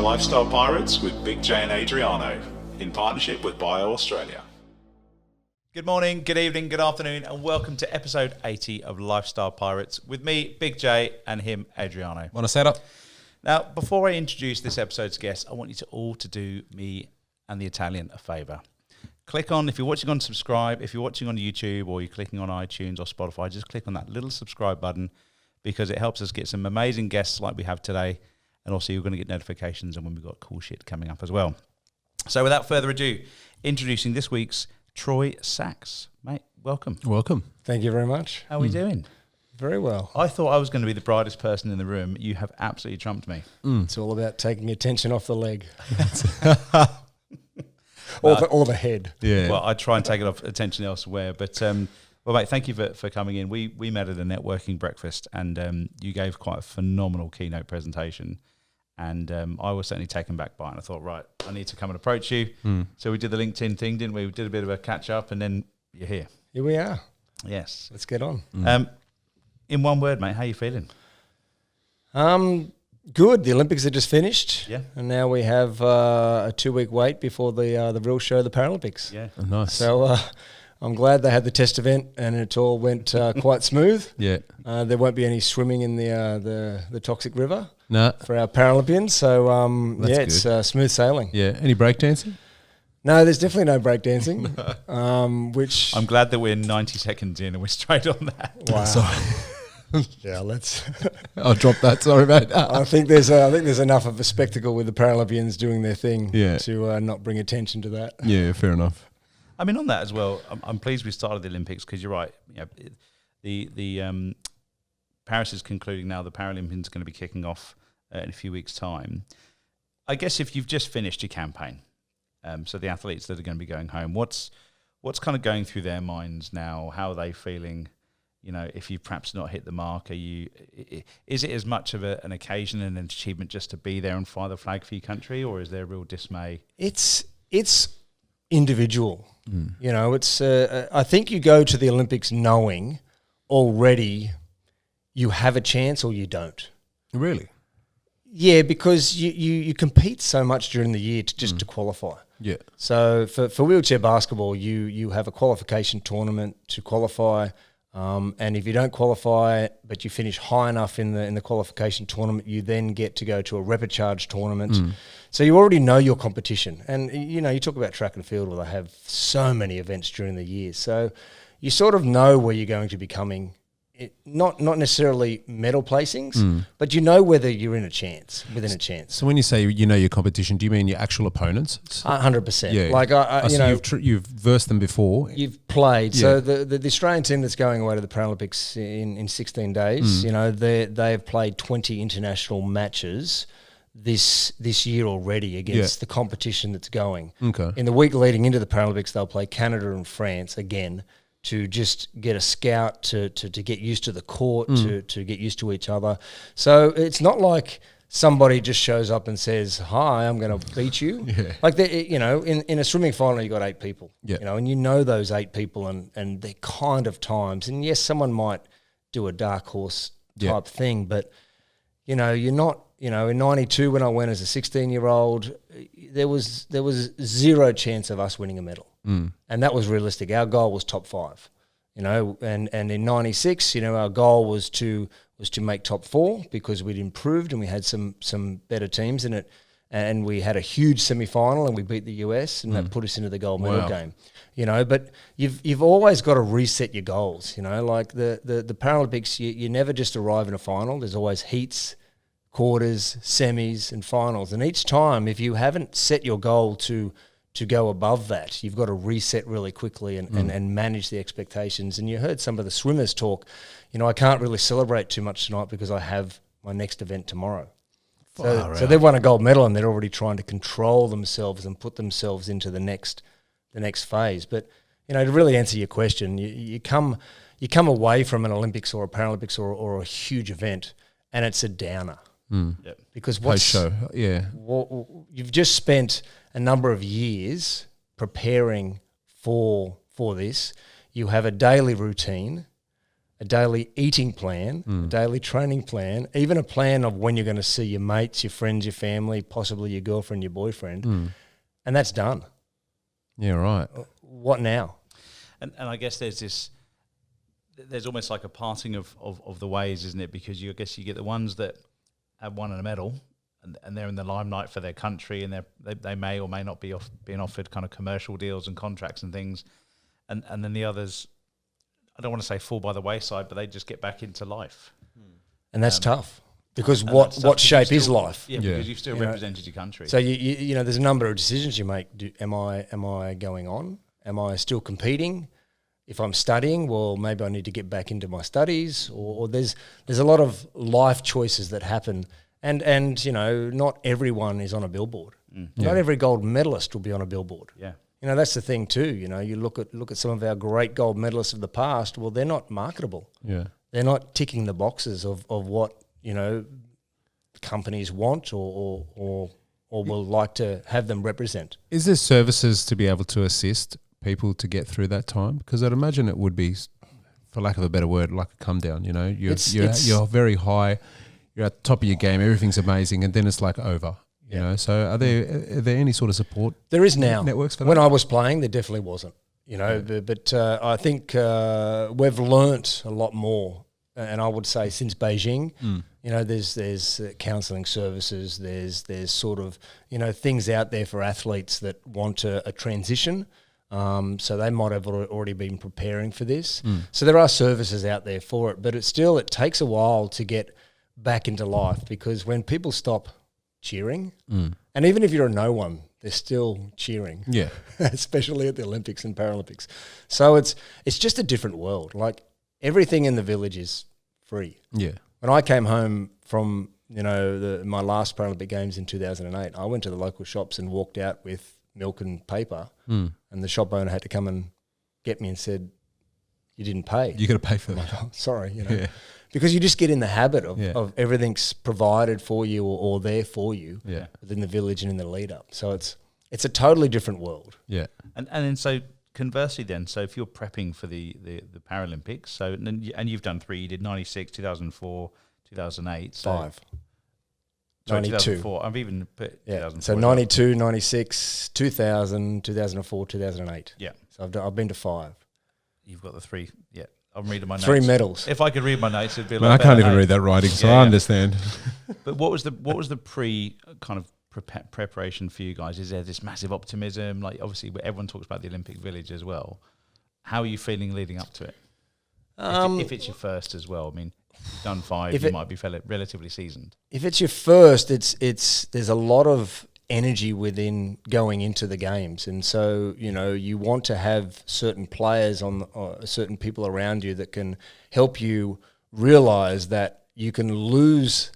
to Lifestyle Pirates with Big J and Adriano in partnership with Bio Australia. Good morning, good evening, good afternoon, and welcome to episode 80 of Lifestyle Pirates with me, Big J, and him, Adriano. Buonasera. Now, before I introduce this episode's guest, I want you to all to do me and the Italian a favour. Click on, if you're watching on subscribe, if you're watching on YouTube or you're clicking on iTunes or Spotify, just click on that little subscribe button because it helps us get some amazing guests like we have today, and also you're going to get notifications and when we've got cool shit coming up as well. So without further ado, introducing this week's Troy Sachs. Mate, welcome. Welcome. Thank you very much. How are we doing? Very well. I thought I was going to be the brightest person in the room. You have absolutely trumped me. It's all about taking attention off the leg. or the head. Yeah. Well, I try and take it off attention elsewhere. But, well, mate, thank you for coming in. We met at a networking breakfast and you gave quite a phenomenal keynote presentation. And I was certainly taken back by it. And I thought, right, I need to come and approach you. So we did the LinkedIn thing, didn't we? We did a bit of a catch up and then you're here. Here we are. Yes. Let's get on. In one word, mate, how are you feeling? Good. The Olympics are just finished. Yeah. And now we have a 2-week wait before the real show, the Paralympics. Yeah. Oh, nice. So I'm glad they had the test event and it all went quite smooth. Yeah. There won't be any swimming in the toxic river No. for our Paralympians. So, That's it's smooth sailing. Yeah. Any breakdancing? No, there's definitely no breakdancing, which... I'm glad that we're 90 seconds in and we're straight on that. Wow. Sorry. Yeah, let's... I'll drop that. Sorry, mate. I think there's enough of a spectacle with the Paralympians doing their thing to not bring attention to that. Yeah, fair enough. I mean, on that as well, I'm pleased we started the Olympics because you're right. You know, the Paris is concluding now. The Paralympians are going to be kicking off in a few weeks' time. I guess if you've just finished your campaign, so the athletes that are going to be going home, what's kind of going through their minds now? How are they feeling? You know, if you've perhaps not hit the mark, is it as much of an occasion and an achievement just to be there and fly the flag for your country, or is there real dismay? It's individual. You know, it's. I think you go to the Olympics knowing already you have a chance or you don't. Really? Yeah, because you compete so much during the year to qualify. Yeah. So for wheelchair basketball, you have a qualification tournament to qualify. And if you don't qualify, but you finish high enough in the qualification tournament, you then get to go to a repechage tournament. So you already know your competition. And, you know, you talk about track and field where they have so many events during the year. So you sort of know where you're going to be coming. Not necessarily medal placings, but you know whether you're within a chance. So when you say you know your competition, do you mean your actual opponents? 100%. Yeah. Like you know, you've versed them before. You've played. Yeah. So the Australian team that's going away to the Paralympics in 16 days, you know, they have played 20 international matches this year already against the competition that's going. Okay. In the week leading into the Paralympics, they'll play Canada and France again to just get a scout to get used to the court, to get used to each other. So it's not like somebody just shows up and says, "Hi, I'm going to beat you." Yeah. Like, you know, in a swimming final, you got 8 people, Yeah. you know, and you know those 8 people and they're kind of times. And yes, someone might do a dark horse type thing, but, you know, you're not, you know, in 92 when I went as a 16-year-old, there was zero chance of us winning a medal. And that was realistic. Our goal was top 5, you know, and in 96, you know, our goal was to make top 4 because we'd improved and we had some better teams in it. And we had a huge semi-final and we beat the US and that put us into the gold medal game, you know. But you've always got to reset your goals, you know, like the Paralympics, you never just arrive in a final. There's always heats, quarters, semis and finals. And each time, if you haven't set your goal to go above that, you've got to reset really quickly and manage the expectations. And you heard some of the swimmers talk, you know, I can't really celebrate too much tonight because I have my next event tomorrow. So they've won a gold medal and they're already trying to control themselves and put themselves into the next phase. But, you know, to really answer your question, you come away from an Olympics or a Paralympics or a huge event and it's a downer. Because Post-show, you've just spent a number of years preparing for this. You have a daily routine, a daily eating plan, a daily training plan, even a plan of when you're going to see your mates, your friends, your family, possibly your girlfriend, your boyfriend, and that's done. Yeah, right. What now? And I guess there's almost like a parting of the ways, isn't it? Because I guess you get the ones that have won a medal and they're in the limelight for their country, and they may or may not be being offered kind of commercial deals and contracts and things, and then the others, I don't want to say fall by the wayside, but they just get back into life. And that's tough, because what shape is life? Yeah, because you've still represented your country. So you know, there's a number of decisions you make. Am I going on? Am I still competing? If I'm studying, well, maybe I need to get back into my studies. Or there's a lot of life choices that happen, and you know, not everyone is on a billboard. Not every gold medalist will be on a billboard. Yeah. You know, that's the thing too. You know, you look at some of our great gold medalists of the past. Well, they're not marketable. Yeah. They're not ticking the boxes of what, you know, companies want or will like to have them represent. Is there services to be able to assist people to get through that time? Because I'd imagine it would be, for lack of a better word, like a come down. You know, you're very high, you're at the top of your game, everything's amazing, and then it's like over. You know, so are there any sort of support? There is now networks for that? When I was playing, there definitely wasn't. You know, but I think we've learnt a lot more, and I would say since Beijing. You know, there's counselling services. There's sort of, you know, things out there for athletes that want a transition. So they might have already been preparing for this. So there are services out there for it, but it takes a while to get back into life, because when people stop cheering, and even if you're a no one, they're still cheering. Yeah. Especially at the Olympics and Paralympics. So it's just a different world. Like, everything in the village is free. Yeah. When I came home from, you know, my last Paralympic Games in 2008, I went to the local shops and walked out with milk and paper, and the shop owner had to come and get me and said, "You didn't pay. You got to pay for that." Oh, sorry, you know, because you just get in the habit of everything's provided for you or there for you within the village and in the lead up. So it's a totally different world. Yeah. And then so conversely then, so if you're prepping for the Paralympics, so and you've done 3, you did 96, 2004, 2008. So 5. Sorry, 92. 2004. I've even put 2004. So 92, 96, 2000, 2004, 2008. Yeah. So I've been to 5. You've got the 3. Yeah. I'm reading my notes. 3 medals. If I could read my notes, it'd be Man, like I can't even read that writing, so I understand. But what was the pre kind of preparation for you guys? Is there this massive optimism? Like, obviously, everyone talks about the Olympic Village as well. How are you feeling leading up to it? If it's your first as well, I mean, you've done 5, you might be relatively seasoned. If it's your first, there's a lot of energy within going into the games, and so, you know, you want to have certain players certain people around you that can help you realize that you can lose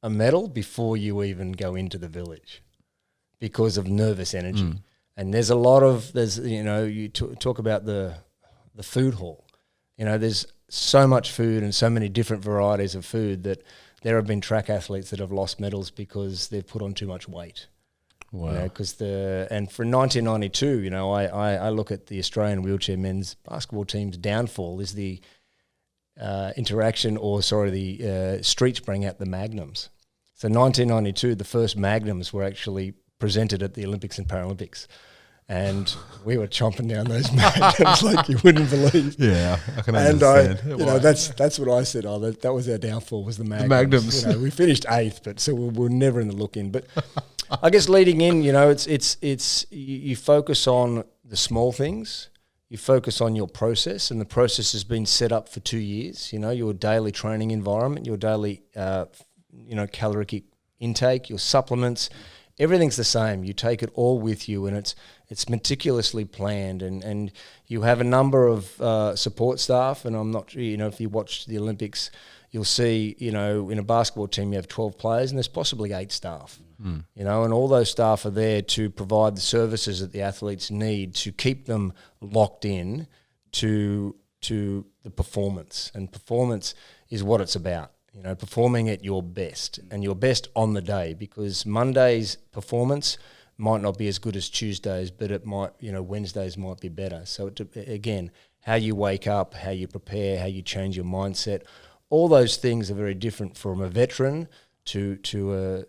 a medal before you even go into the village because of nervous energy. And there's you know, you talk about the food hall. You know, there's so much food and so many different varieties of food that there have been track athletes that have lost medals because they've put on too much weight. Wow. You know, and for 1992, you know, I look at the Australian wheelchair men's basketball team's downfall is the the streets bring out the magnums. So 1992, the first magnums were actually presented at the Olympics and Paralympics. And we were chomping down those magnums like you wouldn't believe. Yeah, I can understand. And you know, that's what I said. That was our downfall, was the magnums. The magnums. You know, we finished 8th, but so we're never in the look-in. But I guess leading in, you know, it's you focus on the small things. You focus on your process, and the process has been set up for 2 years. You know, your daily training environment, your daily, caloric intake, your supplements. Everything's the same. You take it all with you, and it's meticulously planned, and you have a number of support staff. And I'm not, you know, if you watch the Olympics, you'll see, you know, in a basketball team you have 12 players, and there's possibly 8 staff. You know, and all those staff are there to provide the services that the athletes need to keep them locked in to the performance. And performance is what it's about. You know, performing at your best, and your best on the day, because Monday's performance might not be as good as Tuesday's, but it might, you know, Wednesday's might be better. So again, how you wake up, how you prepare, how you change your mindset. All those things are very different from a veteran to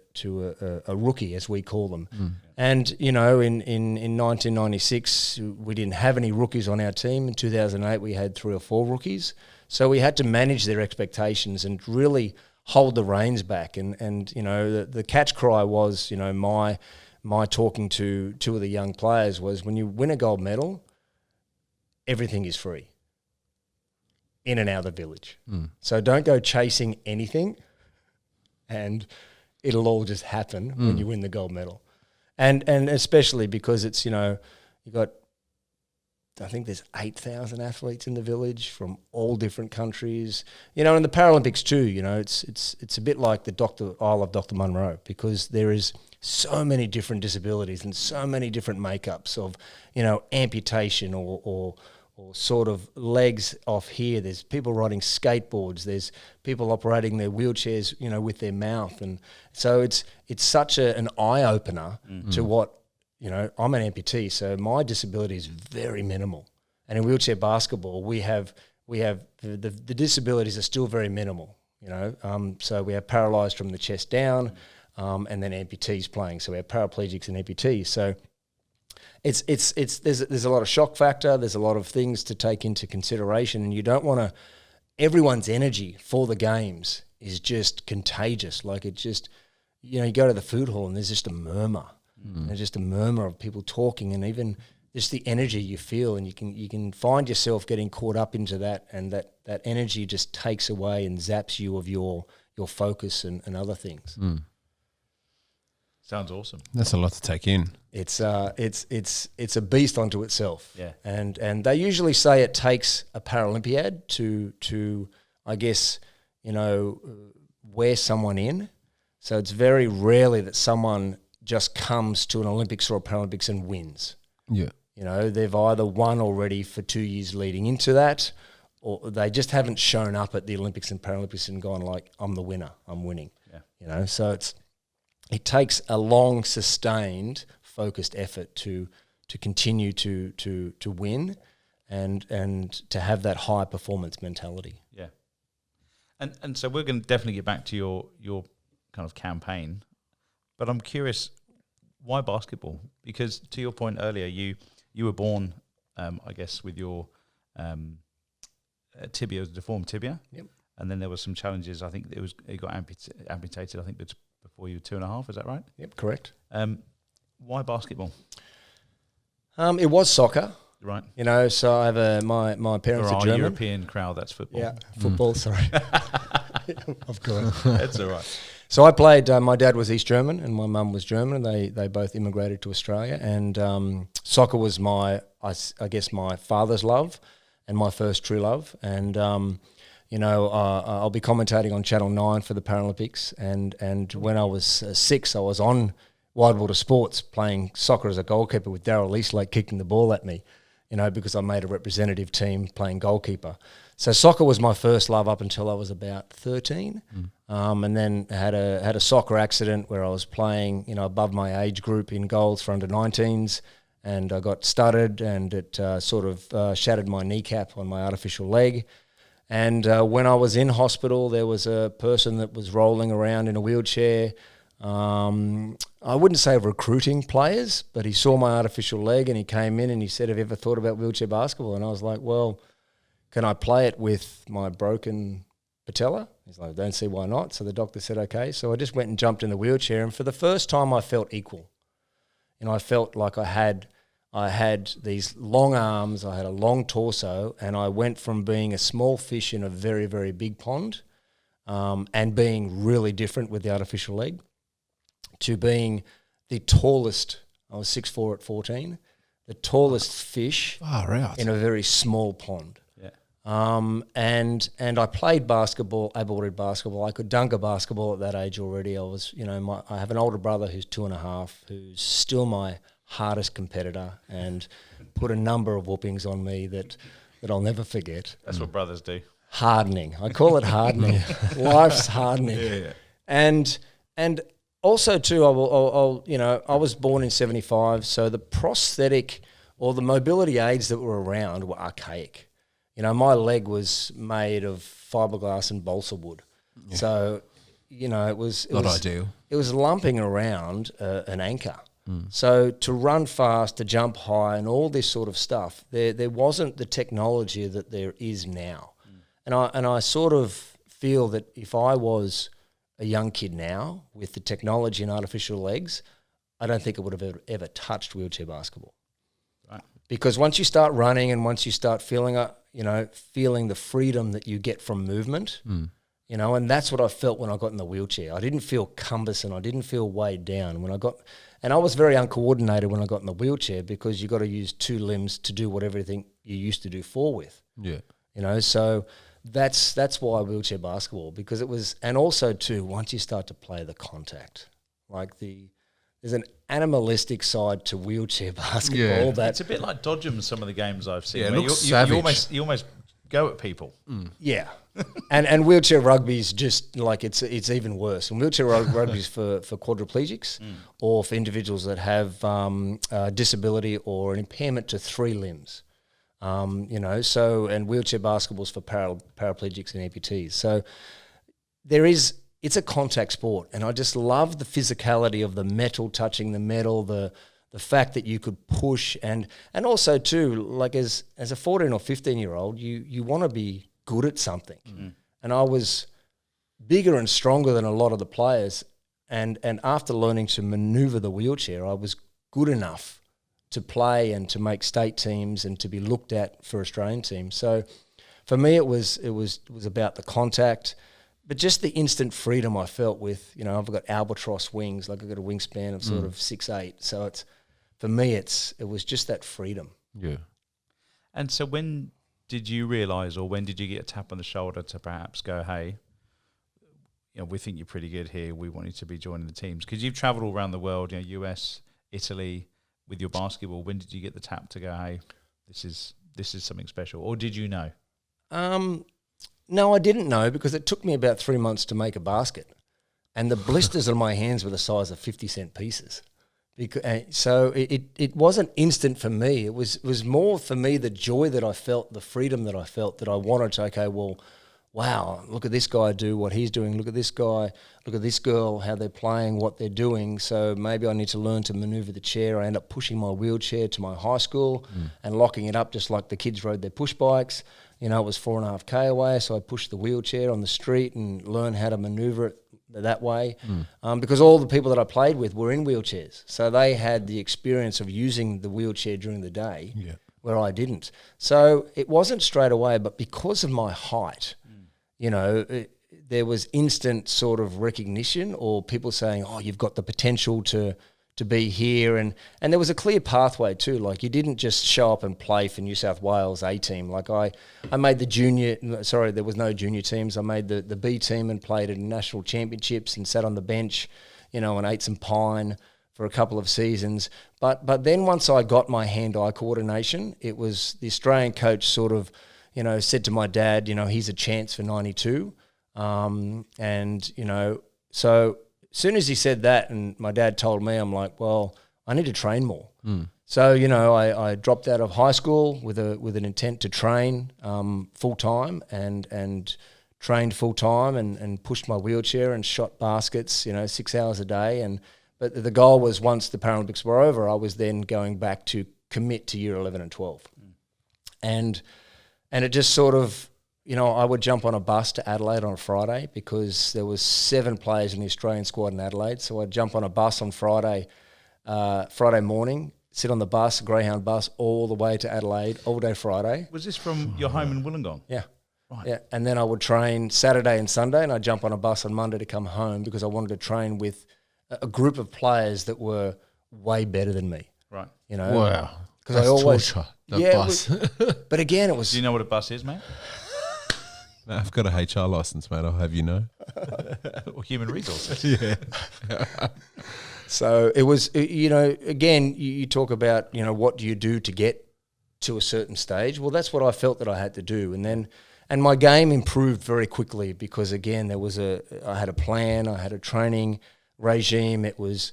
a rookie, as we call them. And, you know, in 1996, we didn't have any rookies on our team. In 2008, we had 3 or 4 rookies. So we had to manage their expectations and really hold the reins back. And you know, the catch cry was, you know, my talking to 2 of the young players was, when you win a gold medal, everything is free in and out of the village. So don't go chasing anything, and it'll all just happen when you win the gold medal. And especially because it's, you know, you got, I think there's 8,000 athletes in the village from all different countries. You know, in the Paralympics too, you know, it's a bit like the Isle of Dr. Monroe, because there is so many different disabilities and so many different makeups of, you know, amputation or sort of legs off here. There's people riding skateboards. There's people operating their wheelchairs, you know, with their mouth. And so it's such an eye-opener to what, you know, I'm an amputee, so my disability is very minimal. And in wheelchair basketball, we have the disabilities are still very minimal, you know. So we have paralysed from the chest down, and then amputees playing. So we have paraplegics and amputees. So there's a lot of shock factor. There's a lot of things to take into consideration, and you don't want to. Everyone's energy for the games is just contagious. Like, it just, you know, you go to the food hall and there's just a murmur. There's just a murmur of people talking, and even just the energy you feel, and you can find yourself getting caught up into that, and that energy just takes away and zaps you of your focus and other things. Sounds awesome. That's a lot to take in. It's a beast unto itself. Yeah. And they usually say it takes a Paralympiad to I guess, you know, wear someone in. So it's very rarely that someone just comes to an Olympics or a Paralympics and wins. Yeah. You know, they've either won already for 2 years leading into that, or they just haven't shown up at the Olympics and Paralympics and gone like, I'm the winner, I'm winning. Yeah. You know, so it takes a long, sustained, focused effort to continue to win and to have that high performance mentality. Yeah. And so we're going to definitely get back to your kind of campaign, but I'm curious, why basketball? Because to your point earlier, you were born, I guess, with your tibia, deformed tibia. Yep. And then there were some challenges. I think it got amputated. I think before you were 2.5. Is that right? Yep, correct. Why basketball? It was soccer. Right. You know, so I have my parents For are our German. European crowd, that's football. Yeah, football. Sorry, of course. That's all right. So I played. My dad was East German, and my mum was German. And they both immigrated to Australia. And soccer was I guess my father's love, and my first true love. And you know, I'll be commentating on Channel 9 for the Paralympics. And when I was 6, I was on Widewater Sports playing soccer as a goalkeeper with Darryl Eastlake kicking the ball at me, you know, because I made a representative team playing goalkeeper. So soccer was my first love up until I was about 13. And then had a soccer accident where I was playing, you know, above my age group in goals for under 19s, and I got stuttered, and it sort of shattered my kneecap on my artificial leg. And when I was in hospital, there was a person that was rolling around in a wheelchair. I wouldn't say recruiting players, but he saw my artificial leg and he came in and he said, have you ever thought about wheelchair basketball? And I was like, well, can I play it with my broken patella? He's like, I don't see why not. So the doctor said, okay. So I just went and jumped in the wheelchair, and for the first time I felt equal. You know, I felt like I had these long arms, I had a long torso, and I went from being a small fish in a very, very big pond, and being really different with the artificial leg, to being the tallest. I was 6'4" at 14, the tallest fish in a very small pond. Yeah. And I played basketball, able-bodied basketball. I could dunk a basketball at that age already. I was, you know, I have an older brother who's 2.5, who's still my hardest competitor, and put a number of whoopings on me that I'll never forget. That's what brothers do. Hardening. I call it hardening. Life's hardening. Yeah. And also too, I'll you know, I was born in 75, so the prosthetic or the mobility aids that were around were archaic. You know, my leg was made of fiberglass and balsa wood. Yeah. So, you know, it was ideal. It was lumping around an anchor. So to run fast, to jump high, and all this sort of stuff, there wasn't the technology that there is now. And I sort of feel that if I was a young kid now with the technology and artificial legs, I don't think it would have ever touched wheelchair basketball. Right. Because once you start running and once you start feeling the freedom that you get from movement, you know, and that's what I felt when I got in the wheelchair. I didn't feel cumbersome. I didn't feel weighed down and I was very uncoordinated when I got in the wheelchair because you got to use two limbs to do everything you used to do four with. Yeah. You know, so that's why wheelchair basketball, because it was, and also too, once you start to play the contact, like there's an animalistic side to wheelchair basketball. Yeah. It's a bit like dodgem, some of the games I've seen. Yeah, it looks savage. You almost go at people. Yeah. and wheelchair rugby is just like it's even worse. And wheelchair rugby is for quadriplegics or for individuals that have disability or an impairment to three limbs. You know, so, and wheelchair basketball is for paraplegics and amputees. So it's a contact sport, and I just love the physicality of the metal touching the metal, the fact that you could push, and also too, like as a 14 or 15-year-old, you want to be good at something. And I was bigger and stronger than a lot of the players, and after learning to maneuver the wheelchair, I was good enough to play and to make state teams and to be looked at for Australian teams. So for me, it was about the contact, but just the instant freedom I felt with, you know, I've got albatross wings, like I've got a wingspan of sort of 6'8". So for me, it was just that freedom. Yeah. And so when did you realise, or when did you get a tap on the shoulder to perhaps go, hey, you know, we think you're pretty good here, we want you to be joining the teams? Because you've travelled all around the world, you know, US, Italy, with your basketball. When did you get the tap to go, hey, this is something special? Or did you know? No, I didn't know, because it took me about 3 months to make a basket. And the blisters on my hands were the size of 50-cent pieces. So it wasn't instant for me. It was more for me the joy that I felt, the freedom that I felt, that I wanted to, okay, well, wow, look at this guy do what he's doing. Look at this guy, look at this girl, how they're playing, what they're doing. So maybe I need to learn to maneuver the chair. I end up pushing my wheelchair to my high school and locking it up just like the kids rode their push bikes. You know, it was 4.5K away, so I pushed the wheelchair on the street and learned how to maneuver it that way. Because all the people that I played with were in wheelchairs. So they had the experience of using the wheelchair during the day where I didn't. So it wasn't straight away, but because of my height, you know, there was instant sort of recognition, or people saying, oh, you've got the potential to be here. And there was a clear pathway too. Like, you didn't just show up and play for New South Wales A team. Like I made there was no junior teams. I made the B team and played in national championships and sat on the bench, you know, and ate some pine for a couple of seasons. But then once I got my hand-eye coordination, it was the Australian coach sort of, you know, said to my dad, you know, he's a chance for 92. And, you know, so as soon as he said that and my dad told me, I'm like, well, I need to train more. So, you know, I dropped out of high school with an intent to train full-time and trained full-time and pushed my wheelchair and shot baskets, you know, 6 hours a day. But the goal was, once the Paralympics were over, I was then going back to commit to year 11 and 12. And it just sort of, you know, I would jump on a bus to Adelaide on a Friday, because there was 7 players in the Australian squad in Adelaide. So I'd jump on a bus on Friday morning, sit on the bus, Greyhound bus, all the way to Adelaide, all day Friday. Was this from your home in Wollongong? Yeah. Right. Yeah. And then I would train Saturday and Sunday, and I'd jump on a bus on Monday to come home, because I wanted to train with a group of players that were way better than me. Right. You know? Wow. Because I always... torture, bus. But again, it was... Do you know what a bus is, mate? No, I've got a HR license, mate. I'll have you know. Or human resources. Yeah. So it was, you know, again, you talk about, you know, what do you do to get to a certain stage? Well, that's what I felt that I had to do. And my game improved very quickly, because, again, I had a plan, I had a training regime. It was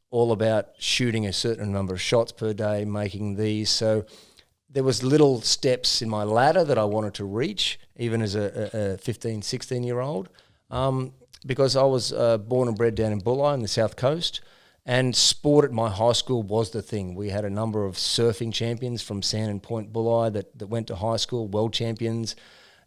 all about shooting a certain number of shots per day, making these. So there was little steps in my ladder that I wanted to reach, even as a 15, 16-year-old, because I was born and bred down in Bulli on the South Coast, and sport at my high school was the thing. We had a number of surfing champions from Sandon Point, Bulli that went to high school, world champions,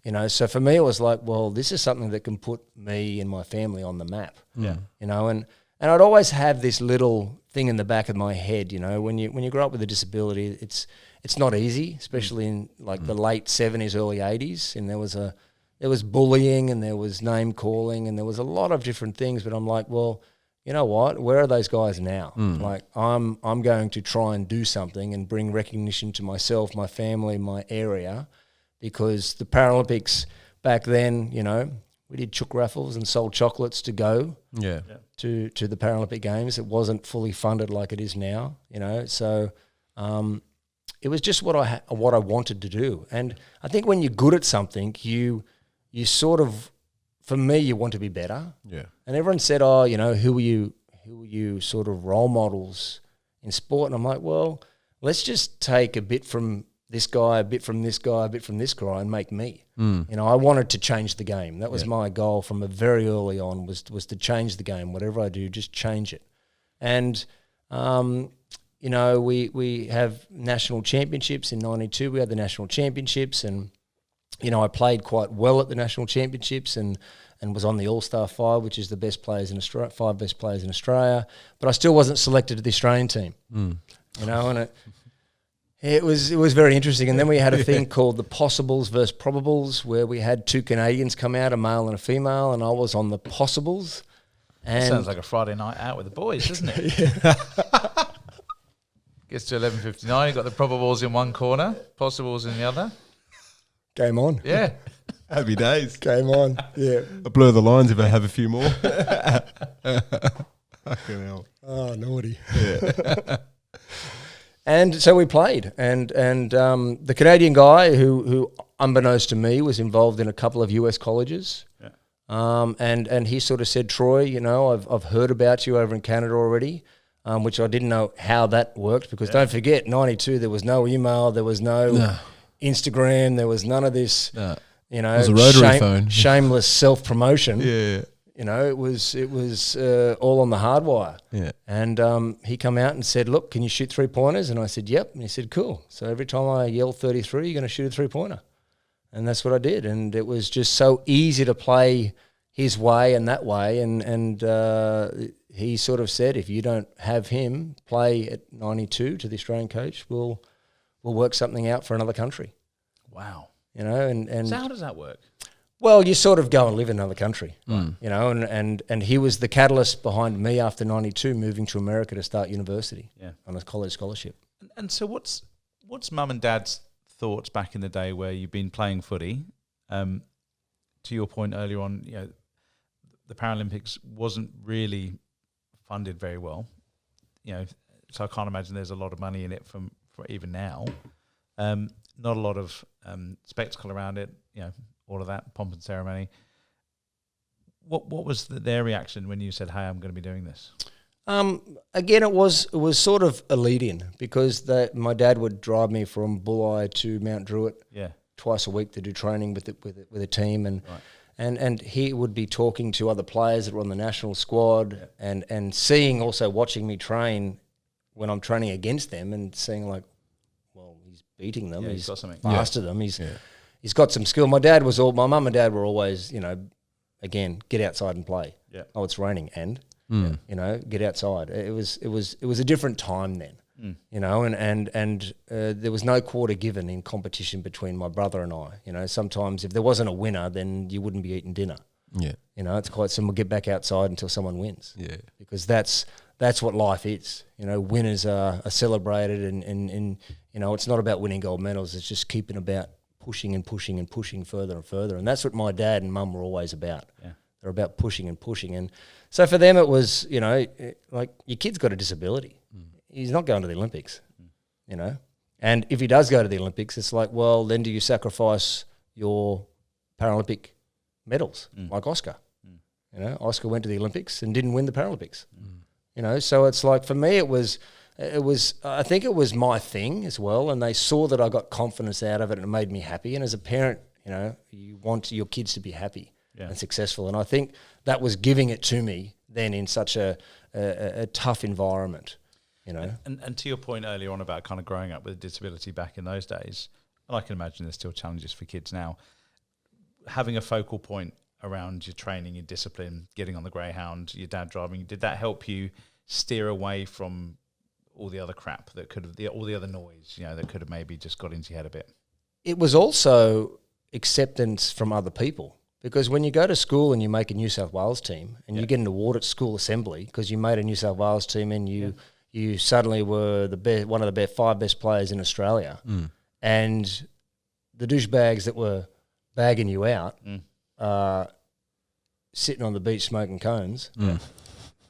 you know. So for me, it was like, well, this is something that can put me and my family on the map, you know. And I'd always have this little thing in the back of my head, you know, when you grow up with a disability, it's not easy, especially in like the late 70s, early 80s, and there was bullying and there was name calling and there was a lot of different things. But I'm like, well, you know what? Where are those guys now? Like I'm going to try and do something and bring recognition to myself, my family, my area, because the Paralympics back then, you know, we did chook raffles and sold chocolates to go to the Paralympic Games. It wasn't fully funded like it is now, you know. So it was just what I wanted to do. And I think when you're good at something, you sort of, for me, you want to be better. Yeah. And everyone said, oh, you know, who are you sort of role models in sport? And I'm like, well, let's just take a bit from this guy, a bit from this guy, a bit from this guy and make me. You know, I wanted to change the game. That was my goal from a very early on, was to change the game. Whatever I do, just change it. And, you know, we have national championships in 92. We had the national championships, and you know, I played quite well at the national championships and was on the All-Star 5, which is the best players in Australia, 5 best players in Australia. But I still wasn't selected to the Australian team. You know, and it was very interesting. And then we had a thing called the possibles versus probables, where we had 2 Canadians come out, a male and a female, and I was on the possibles. And sounds like a Friday night out with the boys, doesn't it? Gets to 11:59. You've got the probables in one corner, possibles in the other. Game on. Yeah. Happy days. Game on. Yeah. I blur the lines if I have a few more. Fucking hell. Oh, naughty. Yeah. And so we played, and the Canadian guy who unbeknownst to me was involved in a couple of US colleges. Yeah. And he sort of said, Troy, you know, I've heard about you over in Canada already, which I didn't know how that worked, because don't forget, 92, there was no email, there was no Instagram, there was none of this, you know, it was a rotary phone. Shameless self-promotion. Yeah. You know, it was all on the hard wire. Yeah. And he come out and said, look, can you shoot 3-pointers? And I said, yep. And he said, cool. So every time I yell 33, you're going to shoot a 3-pointer. And that's what I did. And it was just so easy to play his way and that way. And he sort of said, if you don't have him play at 92 to the Australian coach, we'll work something out for another country. Wow. You know, and so how does that work? Well, you sort of go and live in another country, you know, and he was the catalyst behind me after 92 moving to America to start university on a college scholarship. And so what's mum and dad's thoughts back in the day where you've been playing footy? To your point earlier on, you know, the Paralympics wasn't really funded very well, you know, so I can't imagine there's a lot of money in it for even now. Not a lot of spectacle around it, you know, all of that pomp and ceremony. What was their reaction when you said, "Hey, I'm going to be doing this"? Again, it was sort of a lead-in, because my dad would drive me from Bulli to Mount Druitt twice a week to do training with a team, and he would be talking to other players that were on the national squad, and watching me train when I'm training against them, and seeing like, well, he's beating them, he's got something faster than them, he's got some skill. My mum and dad were always, you know, again, get outside and play. Yeah. Oh, it's raining, and you know, get outside. It was a different time then, you know, and there was no quarter given in competition between my brother and I. You know, sometimes if there wasn't a winner, then you wouldn't be eating dinner. Yeah. You know, it's quite simple. Get back outside until someone wins. Yeah. Because that's what life is. You know, winners are celebrated, and you know, it's not about winning gold medals. It's just keeping about pushing and pushing and pushing further and further. And that's what my dad and mum were always about. Yeah. They're about pushing and pushing. And so for them it was, you know, like, your kid's got a disability. He's not going to the Olympics, you know. And if he does go to the Olympics, it's like, well, then do you sacrifice your Paralympic medals like Oscar? You know, Oscar went to the Olympics and didn't win the Paralympics. You know, so it's like, for me it was I think it was my thing as well, and they saw that I got confidence out of it, and it made me happy. And as a parent, you want your kids to be happy and successful, and I think that was giving it to me then in such a tough environment, And to your point earlier on about kind of growing up with a disability back in those days, and I can imagine there's still challenges for kids now, having a focal point around your training, your discipline, getting on the greyhound, your dad driving, did that help you steer away from all the other crap that could have, all the other noise, that could have maybe just got into your head a bit? It was also acceptance from other people, because when you go to school and you make a New South Wales team and you get an award at school assembly because you made a New South Wales team and you suddenly were one of the 5 best players in Australia, and the douchebags that were bagging you out sitting on the beach smoking cones,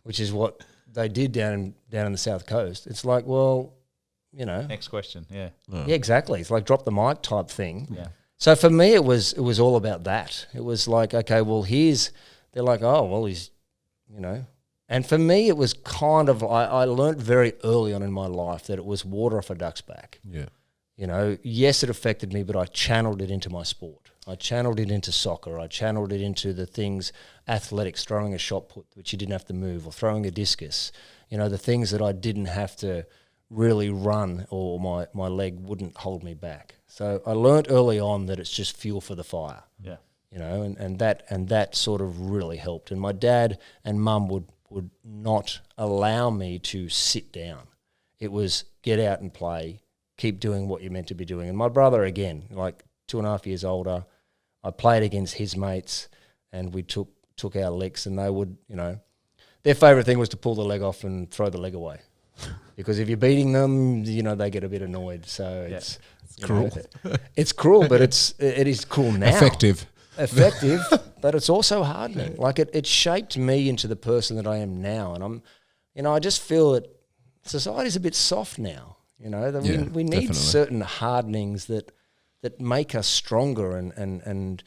which is what they did down in the South Coast. It's like, well, Next question, yeah. Yeah, exactly. It's like drop the mic type thing. Yeah. So for me, it was all about that. It was like, okay, well, they're like, oh, well, he's, And for me, it was kind of, I learned very early on in my life that it was water off a duck's back. Yeah. Yes, it affected me, but I channeled it into my sport. I channeled it into soccer. I channeled it into the things, athletics, throwing a shot put, which you didn't have to move, or throwing a discus. The things that I didn't have to really run, or my leg wouldn't hold me back. So I learned early on that it's just fuel for the fire. Yeah. And that sort of really helped. And my dad and mum would not allow me to sit down. It was get out and play, keep doing what you're meant to be doing. And my brother, again, like 2.5 years older, I played against his mates, and we took our licks, and they would, their favourite thing was to pull the leg off and throw the leg away. Because if you're beating them, they get a bit annoyed. So it's cruel. It's cruel, but it is cruel now. Effective, but it's also hardening. Like it shaped me into the person that I am now, and I just feel that society's a bit soft now. That we need definitely. certain hardenings that make us stronger, and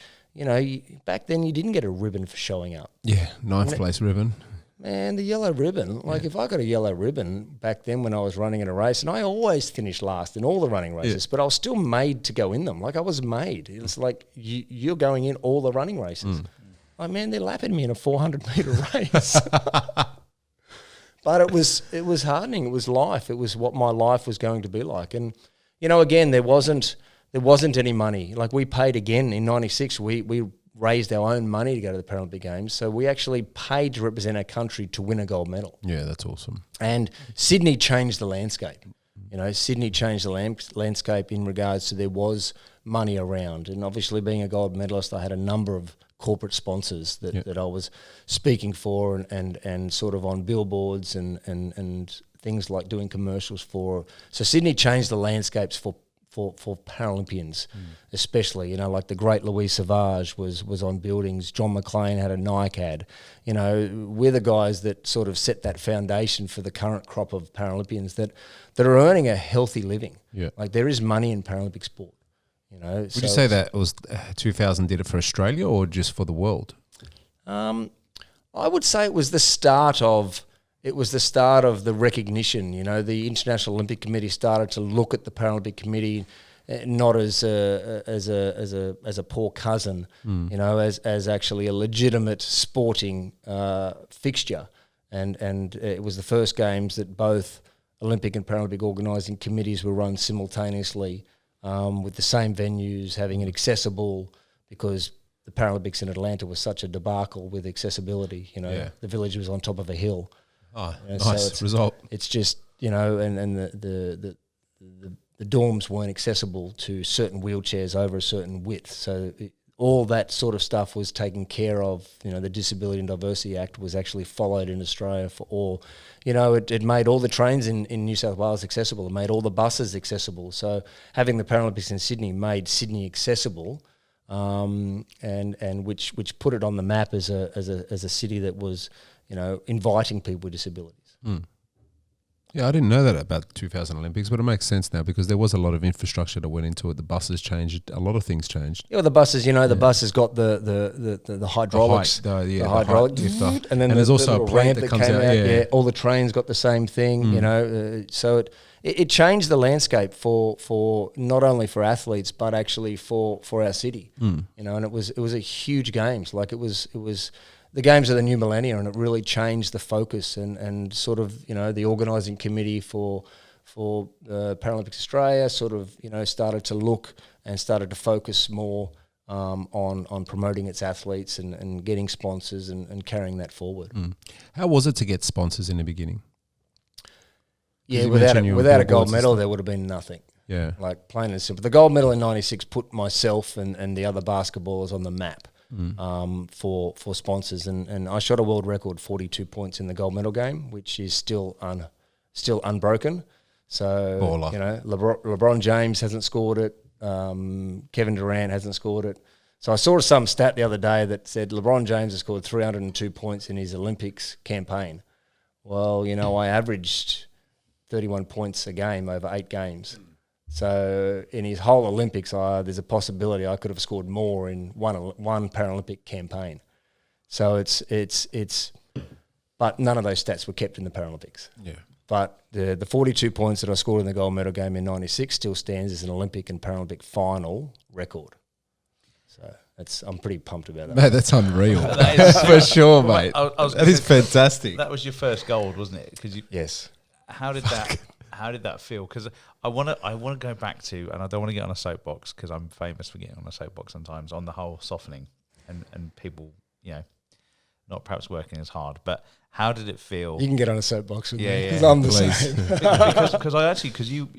back then you didn't get a ribbon for showing up. Yeah, 9th place ribbon. Man, the yellow ribbon, if I got a yellow ribbon back then when I was running in a race, and I always finished last in all the running races, but I was still made to go in them. Like I was made. It was like you're going in all the running races. Like, man, they're lapping me in a 400-meter race. But it was hardening. It was life. It was what my life was going to be like. And, again, there wasn't any money. Like we paid again in 96. We raised our own money to go to the Paralympic Games. So we actually paid to represent our country to win a gold medal. Yeah, that's awesome. And Sydney changed the landscape. Sydney changed the landscape in regards to there was money around. And obviously being a gold medalist, I had a number of corporate sponsors that I was speaking for and sort of on billboards and things like doing commercials for. So Sydney changed the landscapes for Paralympians, especially, like the great Louis Savage was on buildings. John McLean had a Nike ad. We're the guys that sort of set that foundation for the current crop of Paralympians that are earning a healthy living. Yeah. Like there is money in Paralympic sport. Would you say that was 2000 did it for Australia or just for the world? I would say it was the start of the recognition. The International Olympic Committee started to look at the Paralympic Committee not as a poor cousin, as actually a legitimate sporting fixture. And it was the first games that both Olympic and Paralympic organising committees were run simultaneously, with the same venues, having it accessible, because the Paralympics in Atlanta was such a debacle with accessibility. The village was on top of a hill. Oh, nice result. It's just, and the dorms weren't accessible to certain wheelchairs over a certain width. So all that sort of stuff was taken care of. The Disability and Diversity Act was actually followed in Australia for all. It made all the trains in New South Wales accessible. It made all the buses accessible. So having the Paralympics in Sydney made Sydney accessible, and which put it on the map as a city that was, inviting people with disabilities. Yeah, I didn't know that about the 2000 Olympics, but it makes sense now because there was a lot of infrastructure that went into it. The buses changed, a lot of things changed. Yeah, well, the buses, the buses got the hydraulics, the hydraulic, and then there's also the a plate ramp that that comes came out. out. Yeah. All the trains got the same thing, so it changed the landscape for not only for athletes but actually for our city, and it was a huge games. Like it was the games of the new millennia, and it really changed the focus and sort of the organising committee for Paralympics Australia sort of started to look and started to focus more on promoting its athletes and getting sponsors and carrying that forward. How was it to get sponsors in the beginning? Yeah, without a gold medal, there would have been nothing. Yeah, like plain and simple. The gold medal in '96 put myself and the other basketballers on the map for sponsors, and I shot a world record 42 points in the gold medal game, which is still unbroken. So LeBron James hasn't scored it. Kevin Durant hasn't scored it. So I saw some stat the other day that said LeBron James has scored 302 points in his Olympics campaign. Well, I averaged 31 points a game over 8 games. So in his whole Olympics, there's a possibility I could have scored more in one Paralympic campaign. So it's but none of those stats were kept in the Paralympics. Yeah. But the 42 points that I scored in the gold medal game in '96 still stands as an Olympic and Paralympic final record. So I'm pretty pumped about that. Mate, that's unreal. For sure, mate. That is fantastic. That was your first gold, wasn't it? Yes. How did that feel? Because I want to go back to, and I don't want to get on a soapbox because I'm famous for getting on a soapbox sometimes on the whole softening and people, not perhaps working as hard. But how did it feel? You can get on a soapbox with me because yeah. I'm the same. Because you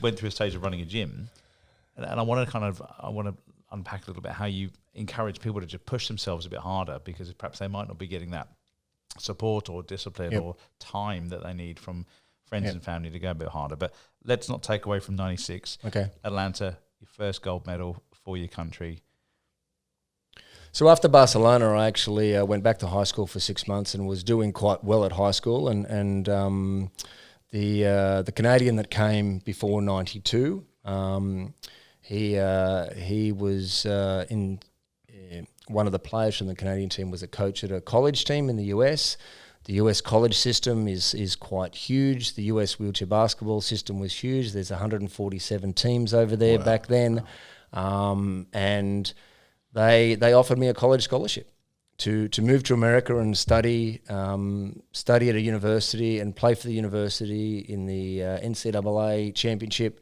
went through a stage of running a gym, and I want to unpack a little bit how you encourage people to just push themselves a bit harder because perhaps they might not be getting that support or discipline or time that they need from friends and family to go a bit harder. But let's not take away from '96. Okay. Atlanta, your first gold medal for your country. So after Barcelona, I actually went back to high school for 6 months and was doing quite well at high school. And the Canadian that came before '92, he was in one of the players from the Canadian team was a coach at a college team in the US. The US college system is quite huge. The US wheelchair basketball system was huge. There's 147 teams over there back then. And they offered me a college scholarship to move to America and study at a university and play for the university in the NCAA championship.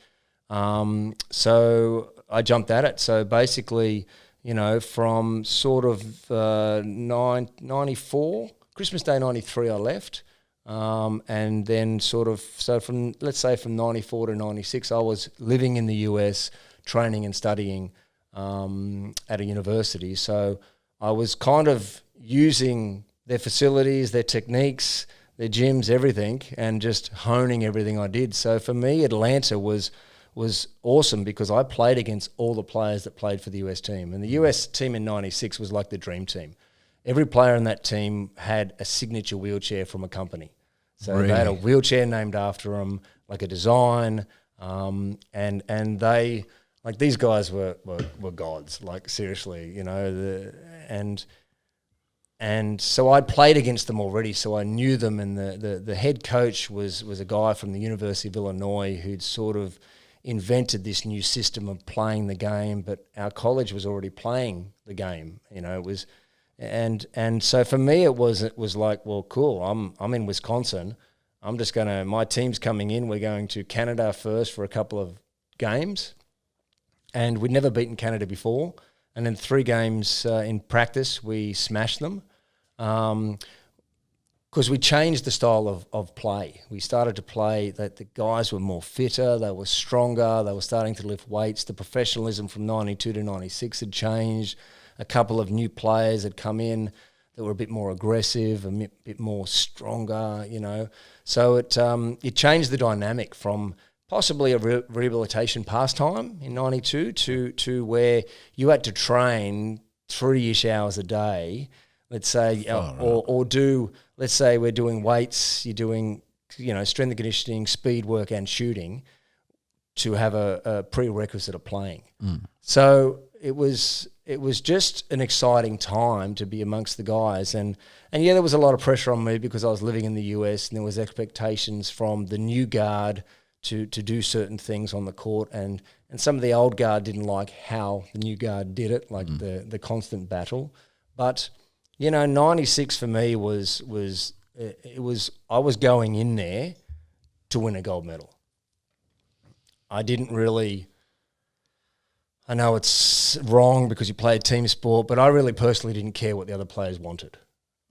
So I jumped at it. So basically, from sort of 94, Christmas Day 93 I left, and then from 94 to 96 I was living in the US, training and studying at a university. So I was kind of using their facilities, their techniques, their gyms, everything, and just honing everything I did. So for me, Atlanta was awesome because I played against all the players that played for the US team. And the US team in '96 was like the dream team. Every player in that team had a signature wheelchair from a company. So they had a wheelchair named after them, like a design, and they, like these guys were gods, like seriously, and so I played against them already, so I knew them, and the head coach was a guy from the University of Illinois who'd sort of invented this new system of playing the game, but our college was already playing the game, it was. And so for me it was like, well, cool, I'm in Wisconsin. I'm just my team's coming in. We're going to Canada first for a couple of games, and we'd never beaten Canada before. And in 3 games in practice, we smashed them because we changed the style of play. We started to play that the guys were more fitter, they were stronger, they were starting to lift weights. The professionalism from 92 to 96 had changed. A couple of new players had come in that were a bit more aggressive, a bit more stronger, So it changed the dynamic from possibly a rehabilitation pastime in '92 to where you had to train 3-ish hours a day, let's say, or do, let's say we're doing weights, you're doing strength and conditioning, speed work and shooting to have a prerequisite of playing. So it was just an exciting time to be amongst the guys. And yeah, there was a lot of pressure on me because I was living in the US and there was expectations from the new guard to do certain things on the court. And some of the old guard didn't like how the new guard did it, like the constant battle. But, 96 for me was I was going in there to win a gold medal. I didn't really, I know it's wrong because you play a team sport, but I really personally didn't care what the other players wanted.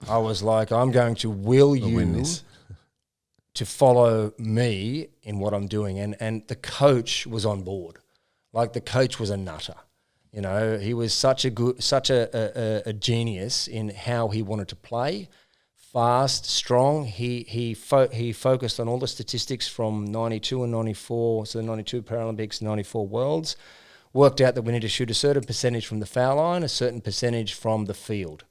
I was like, I'm going to will you to follow me in what I'm doing. And the coach was on board. Like, the coach was a nutter. He was such a genius in how he wanted to play. Fast, strong. He focused on all the statistics from 92 and 94, so the 92 Paralympics, 94 Worlds. Worked out that we need to shoot a certain percentage from the foul line, a certain percentage from the field,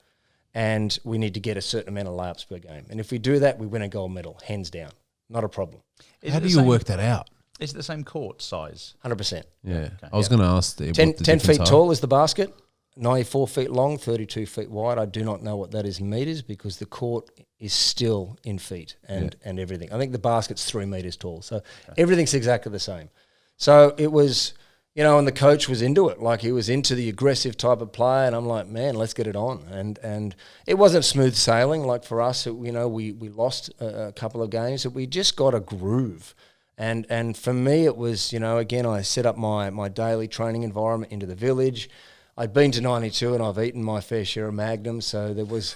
and we need to get a certain amount of layups per game. And if we do that, we win a gold medal, hands down. Not a problem. How do you work that out? Is it the same court size? 100%. Yeah. Okay. I was going to ask what the 10 feet tall is the basket, 94 feet long, 32 feet wide. I do not know what that is in meters because the court is still in feet and everything. I think the basket's 3 meters tall. So everything's exactly the same. So it was, and the coach was into it. Like, he was into the aggressive type of play, and I'm like, man, let's get it on. And it wasn't smooth sailing. Like, for us, we lost a couple of games, but we just got a groove. And for me, it was, again, I set up my daily training environment into the village. I'd been to 92 and I've eaten my fair share of Magnums, so there was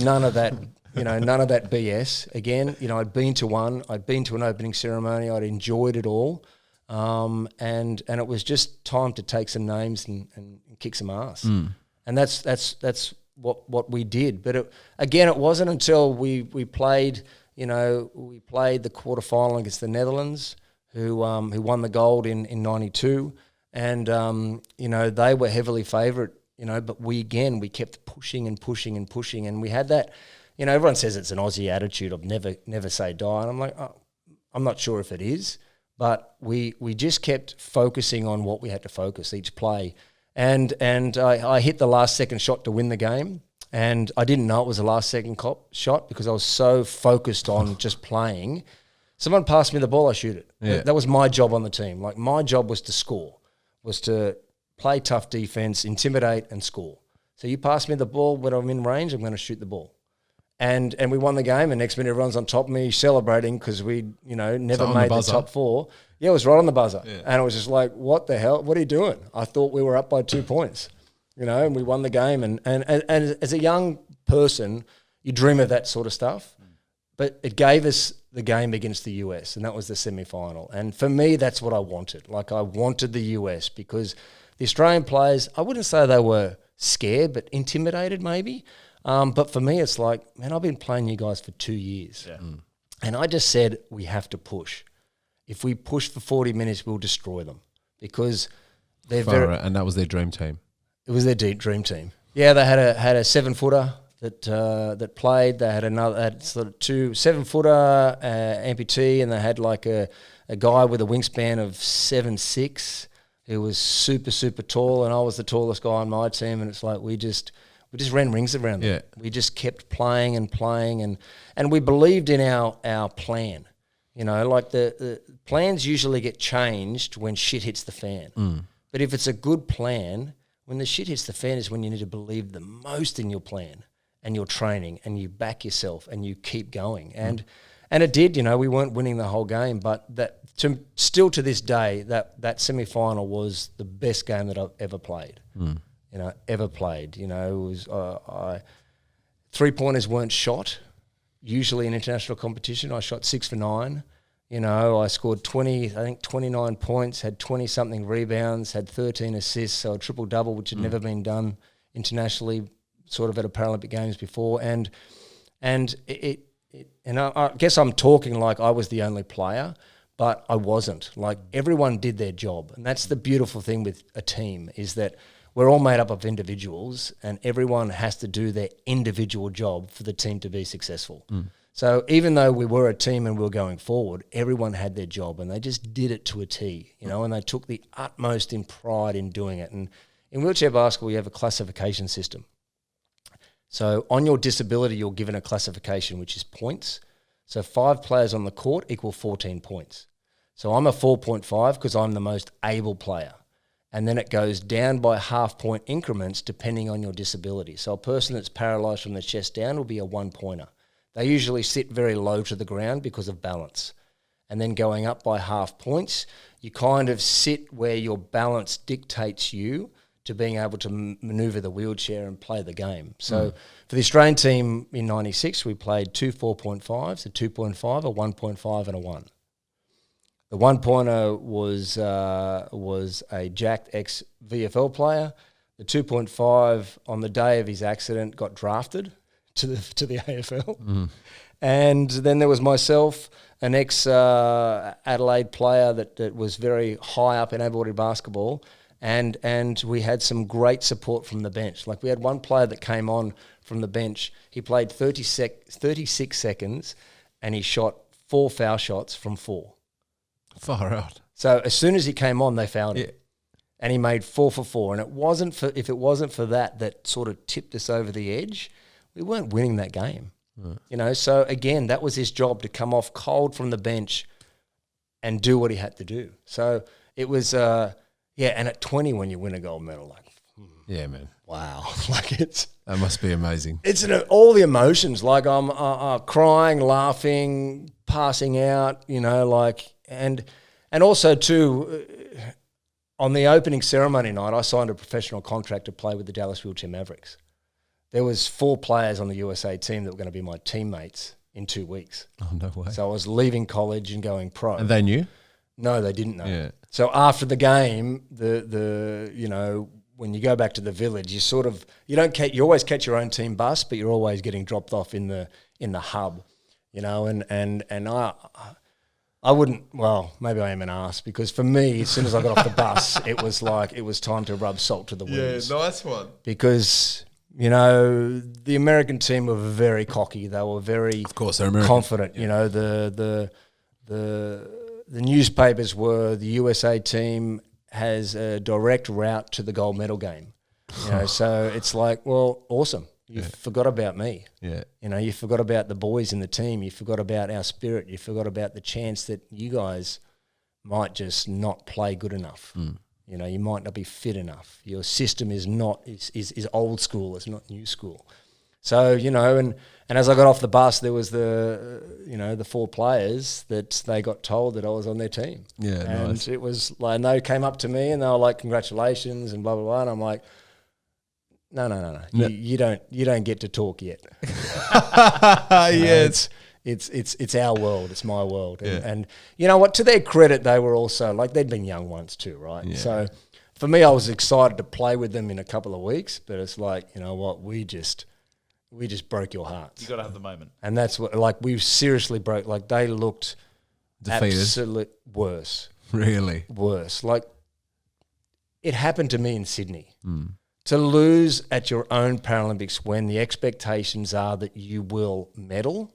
none of that, none of that BS. Again, I'd been to one, I'd been to an opening ceremony, I'd enjoyed it all, and it was just time to take some names and kick some ass. And that's what we did. But it wasn't until we played. We played the quarterfinal against the Netherlands, who won the gold in 92, and they were heavily favourite. But we kept pushing and pushing and pushing, and we had that. Everyone says it's an Aussie attitude of never say die, and I'm like, I'm not sure if it is, but we just kept focusing on what we had to focus each play, and I hit the last second shot to win the game. And I didn't know it was a last second shot because I was so focused on just playing. Someone passed me the ball, I shoot it. Yeah. That was my job on the team. Like, my job was to score, was to play tough defense, intimidate and score. So you pass me the ball when I'm in range, I'm going to shoot the ball. And we won the game, and next minute everyone's on top of me celebrating because we, never made the top 4. Yeah, it was right on the buzzer. Yeah. And it was just like, what the hell? What are you doing? I thought we were up by 2 points. And we won the game. And as a young person, you dream of that sort of stuff. But it gave us the game against the US, and that was the semi-final. And for me, that's what I wanted. Like, I wanted the US because the Australian players, I wouldn't say they were scared, but intimidated maybe. But for me, it's like, man, I've been playing you guys for 2 years. Yeah. And I just said, we have to push. If we push for 40 minutes, we'll destroy them because they're and that was their dream team. It was their dream team. Yeah, they had a 7-footer that played. They had sort of 2 7-footer amputee, and they had like a guy with a wingspan of 7'6", who was super, super tall, and I was the tallest guy on my team. And it's like we just ran rings around them. Yeah. We just kept playing and playing, and we believed in our plan. Like the plans usually get changed when shit hits the fan. But if it's a good plan, when the shit hits the fan is when you need to believe the most in your plan and your training, and you back yourself and you keep going. And it did, we weren't winning the whole game, but still to this day, that semi-final was the best game that I've ever played. Ever played. It was 3-pointers weren't shot. Usually in international competition, I shot 6 for 9. I scored 29 points, had 20-something rebounds, had 13 assists, so a triple-double, which had never been done internationally, sort of at a Paralympic Games before. And I guess I'm talking like I was the only player, but I wasn't. Like, everyone did their job. And that's the beautiful thing with a team, is that we're all made up of individuals, and everyone has to do their individual job for the team to be successful. So even though we were a team and we were going forward, everyone had their job and they just did it to a T, you know, and they took the utmost in pride in doing it. And in wheelchair basketball, you have a classification system. So on your disability, you're given a classification, which is points. So 5 players on the court equal 14 points. So I'm a 4.5 because I'm the most able player. And then it goes down by half-point increments depending on your disability. So a person that's paralysed from the chest down will be a 1-pointer. They usually sit very low to the ground because of balance. And then going up by half points, you kind of sit where your balance dictates you to being able to manoeuvre the wheelchair and play the game. So for the Australian team in 96, we played 2 4.5s, a 2.5, a 1.5 and a 1. The 1-pointer was a jacked ex-VFL player. The 2.5 on the day of his accident got drafted to the AFL. And then there was myself, an ex-Adelaide player that was very high up in able-bodied basketball, and we had some great support from the bench. Like we had one player that came on from the bench. He played 36 seconds and he shot 4 foul shots from 4. Far out. So as soon as he came on, they fouled him. And he made 4 for 4. And if it wasn't for that sort of tipped us over the edge, we weren't winning that game. Right. You know, so again, that was his job, to come off cold from the bench and do what he had to do. So it was, and at 20 when you win a gold medal, like, yeah, man, wow, like that must be amazing. It's all the emotions, like I'm crying, laughing, passing out, you know, like, and also too, on the opening ceremony night, I signed a professional contract to play with the Dallas Wheelchair Mavericks. There was 4 players on the USA team that were going to be my teammates in 2 weeks. Oh, no way. So I was leaving college and going pro. And they knew? No, they didn't know. Yeah. So after the game, the you know, when you go back to the village, you always catch your own team bus, but you're always getting dropped off in the hub, you know, and I wouldn't, well, maybe I am an ass, because for me, as soon as I got off the bus, it was like it was time to rub salt to the wounds. Yeah, nice one. Because, you know, the American team were very cocky. They were very, of course, they're American. Confident. Yeah. You know, the newspapers were, the USA team has a direct route to the gold medal game. You know, so it's like, well, awesome. You forgot about me. Yeah. You know, you forgot about the boys in the team. You forgot about our spirit. You forgot about the chance that you guys might just not play good enough. You know, you might not be fit enough. Your system is old school. It's not new school. So, you know, and as I got off the bus, there was the 4 players that they got told that I was on their team. Yeah, and nice. It was like, and they came up to me and they were like, congratulations and blah, blah, blah. And I'm like, no. You don't get to talk yet. It's our world. It's my world. And you know what? To their credit, they were also, like, they'd been young once too, right? Yeah. So for me, I was excited to play with them in a couple of weeks, but it's like, you know what? We just broke your hearts. You got to have the moment. And that's what, like, we seriously broke. Like, they looked defeated. Absolute worse. Really? Worse. Like, it happened to me in Sydney. To lose at your own Paralympics when the expectations are that you will medal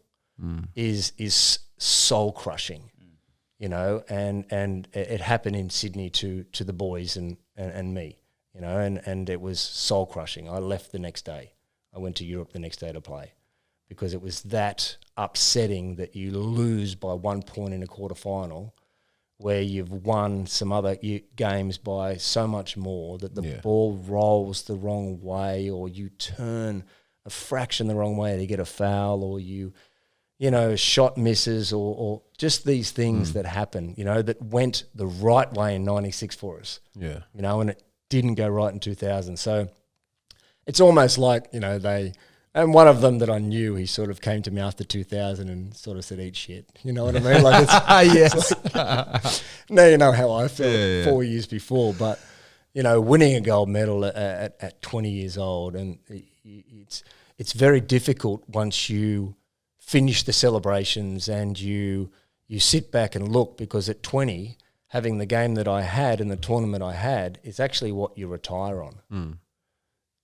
is soul crushing, you know, and it happened in Sydney to the boys and me, you know, and it was soul crushing. I left the next day. I went to Europe the next day to play because it was that upsetting that you lose by 1 point in a quarterfinal, where you've won some other games by so much more, that the ball rolls the wrong way, or you turn a fraction the wrong way to get a foul, or you know, shot misses, or just these things that happen, you know, that went the right way in 96 for us. Yeah. You know, and it didn't go right in 2000. So it's almost like, you know, and one of them that I knew, he sort of came to me after 2000 and sort of said, eat shit. You know what I mean? Like, yes. It's like, now you know how I felt 4 years before. But, you know, winning a gold medal at 20 years old, and it's very difficult once you finish the celebrations and you sit back and look, because at 20, having the game that I had and the tournament I had is actually what you retire on.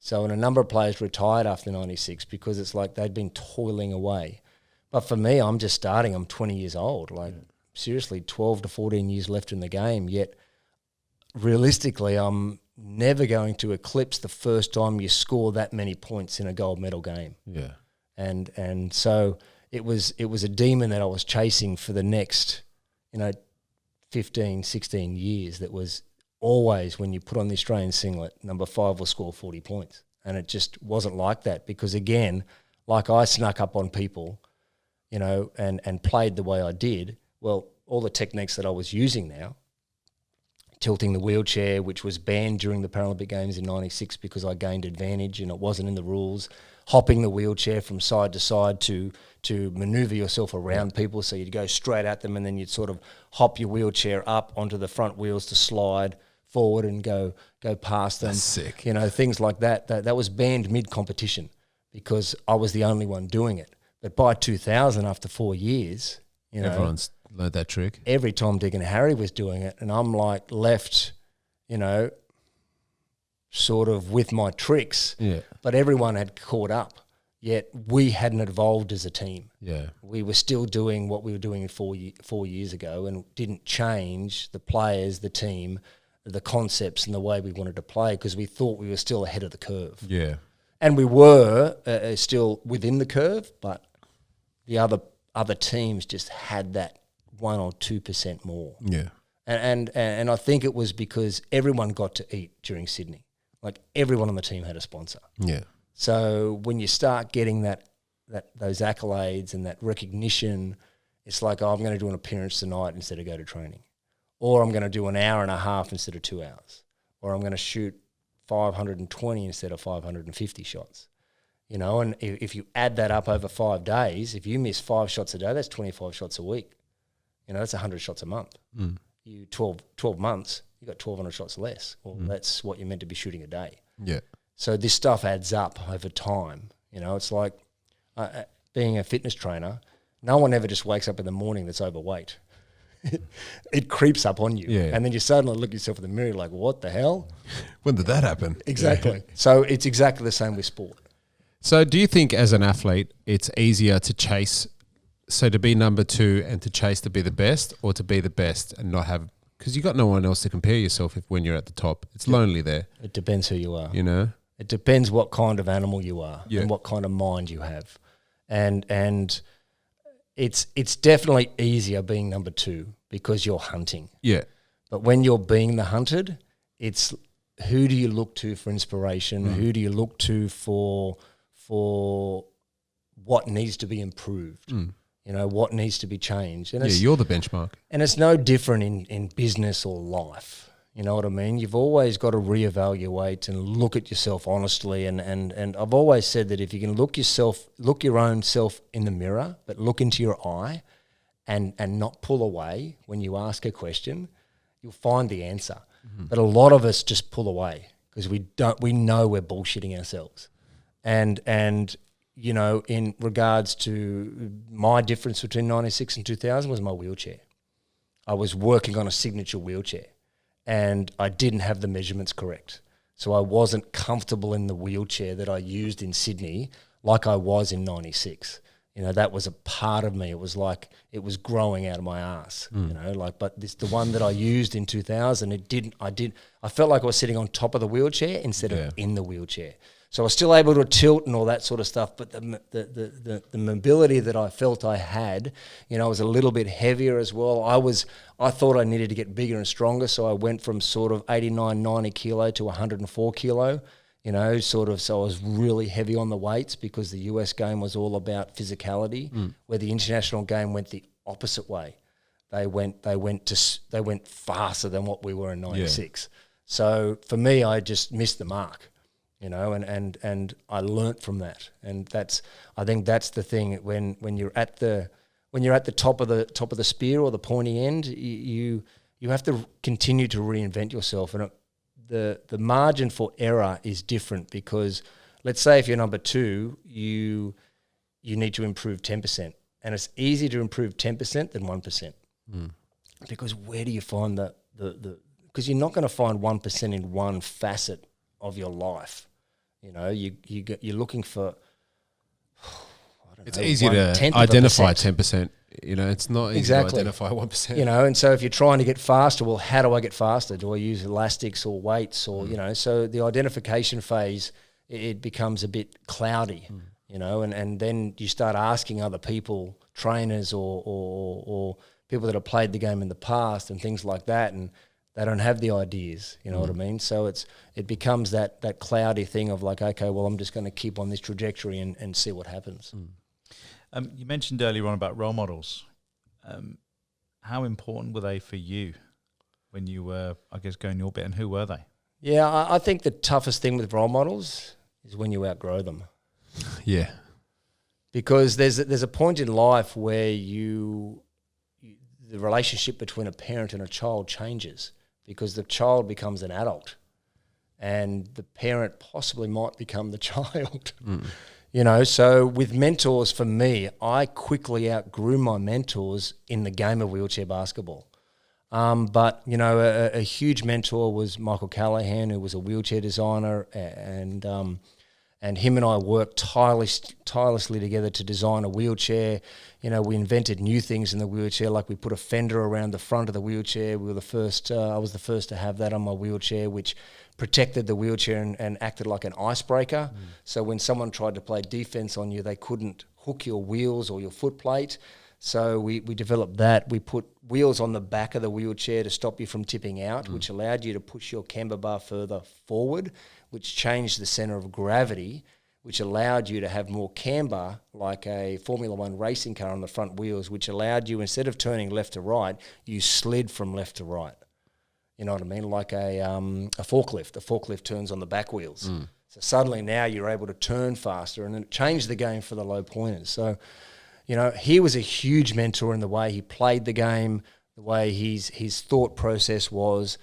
So, and a number of players retired after 96 because it's like they'd been toiling away. But for me, I'm just starting. I'm 20 years old. Like, seriously, 12 to 14 years left in the game. Yet, realistically, I'm never going to eclipse the first time you score that many points in a gold medal game. Yeah. And so it was a demon that I was chasing for the next, 15, 16 years. That was always, when you put on the Australian singlet, number 5 will score 40 points. And it just wasn't like that, because, again, like I snuck up on people, and played the way I did. Well, all the techniques that I was using now, tilting the wheelchair, which was banned during the Paralympic Games in '96 because I gained advantage and it wasn't in the rules, hopping the wheelchair from side to side to manoeuvre yourself around people, so you'd go straight at them and then you'd sort of hop your wheelchair up onto the front wheels to slide forward and go past them. That's sick. Things like that. That was banned mid-competition because I was the only one doing it. But by 2000, after 4 years, everyone's learned that trick. Every Tom, Dick and Harry was doing it, and I'm like left, sort of with my tricks. Yeah. But everyone had caught up, yet we hadn't evolved as a team. Yeah. We were still doing what we were doing 4 years ago, and didn't change the players, the team, the concepts and the way we wanted to play, because we thought we were still ahead of the curve. Yeah. And we were still within the curve, but the other teams just had that 1 or 2% more. Yeah. And I think it was because everyone got to eat during Sydney. Like, everyone on the team had a sponsor. Yeah. So when you start getting those accolades and that recognition, it's like, I'm going to do an appearance tonight instead of go to training. Or I'm going to do an hour and a half instead of 2 hours. Or I'm going to shoot 520 instead of 550 shots. And if you add that up over 5 days, if you miss 5 shots a day, that's 25 shots a week. That's 100 shots a month. You 12 months, you got 1,200 shots less. Well, that's what you're meant to be shooting a day. Yeah. So this stuff adds up over time. It's like being a fitness trainer. No one ever just wakes up in the morning that's overweight. It creeps up on you. Yeah. And then you suddenly look yourself in the mirror like, what the hell? When did that happen? Exactly. So it's exactly the same with sport. So do you think as an athlete it's easier to chase, so to be number 2 and to chase to be the best, or to be the best and not have, because you got no one else to compare yourself with when you're at the top? It's lonely there. It depends who you are. It It depends what kind of animal you are and what kind of mind you have. And it's definitely easier being number 2 because you're hunting. Yeah. But when you're being the hunted, it's who do you look to for inspiration? Who do you look to for what needs to be improved? What needs to be changed? And you're the benchmark. And it's no different in business or life. You know what I mean? You've always got to reevaluate and look at yourself honestly. And I've always said that if you can look your own self in the mirror, but look into your eye and not pull away when you ask a question, you'll find the answer. But a lot of us just pull away because we know we're bullshitting ourselves. And in regards to my difference between 96 and 2000 was my wheelchair. I was working on a signature wheelchair and I didn't have the measurements correct. So I wasn't comfortable in the wheelchair that I used in Sydney like I was in 96. That was a part of me. It was like it was growing out of my ass, but the one that I used in 2000, I felt like I was sitting on top of the wheelchair instead of in the wheelchair. So I was still able to tilt and all that sort of stuff, but the mobility that I felt I had, was a little bit heavier as well. I thought I needed to get bigger and stronger, so I went from sort of 89, 90 kilo to 104 kilo, so I was really heavy on the weights because the US game was all about physicality, where the international game went the opposite way. They went faster than what we were in 96. So for me, I just missed the mark. And I learnt from that, and I think that's the thing when you're at the top of the spear or the pointy end, you have to continue to reinvent yourself, and the margin for error is different because let's say if you're number 2, you need to improve 10%, and it's easier to improve 10% than 1%, because where do you find the because you're not going to find 1% in one facet of your life. You're looking for, I It's easy to identify 10%. You know, it's not easy to identify 1%. You know, and so if you're trying to get faster, well, how do I get faster? Do I use elastics or weights or, you know, so the identification phase, it becomes a bit cloudy, you know, and then you start asking other people, trainers or people that have played the game in the past and things like that, and they don't have the ideas, you know what I mean? So it becomes that cloudy thing of like, okay, well, I'm just going to keep on this trajectory and see what happens. You mentioned earlier on about role models. How important were they for you when you were, I guess, going your bit, and who were they? Yeah, I think the toughest thing with role models is when you outgrow them. Yeah. Because there's a point in life where the relationship between a parent and a child changes because the child becomes an adult and the parent possibly might become the child. You know, so with mentors for me, I quickly outgrew my mentors in the game of wheelchair basketball. But, you know, a huge mentor was Michael Callahan, who was a wheelchair designer, and him and I worked tirelessly together to design a wheelchair. You know, we invented new things in the wheelchair, like we put a fender around the front of the wheelchair. We were the first, I was the first to have that on my wheelchair, which protected the wheelchair and acted like an icebreaker. So when someone tried to play defense on you, they couldn't hook your wheels or your foot plate. So we developed that. We put wheels on the back of the wheelchair to stop you from tipping out, which allowed you to push your camber bar further forward, which changed the center of gravity, which allowed you to have more camber, like a Formula One racing car on the front wheels, which allowed you, instead of turning left to right, you slid from left to right. You know what I mean? Like a forklift. A forklift turns on the back wheels. So suddenly now you're able to turn faster, and it changed the game for the low pointers. So, you know, he was a huge mentor in the way he played the game, the way his thought process was.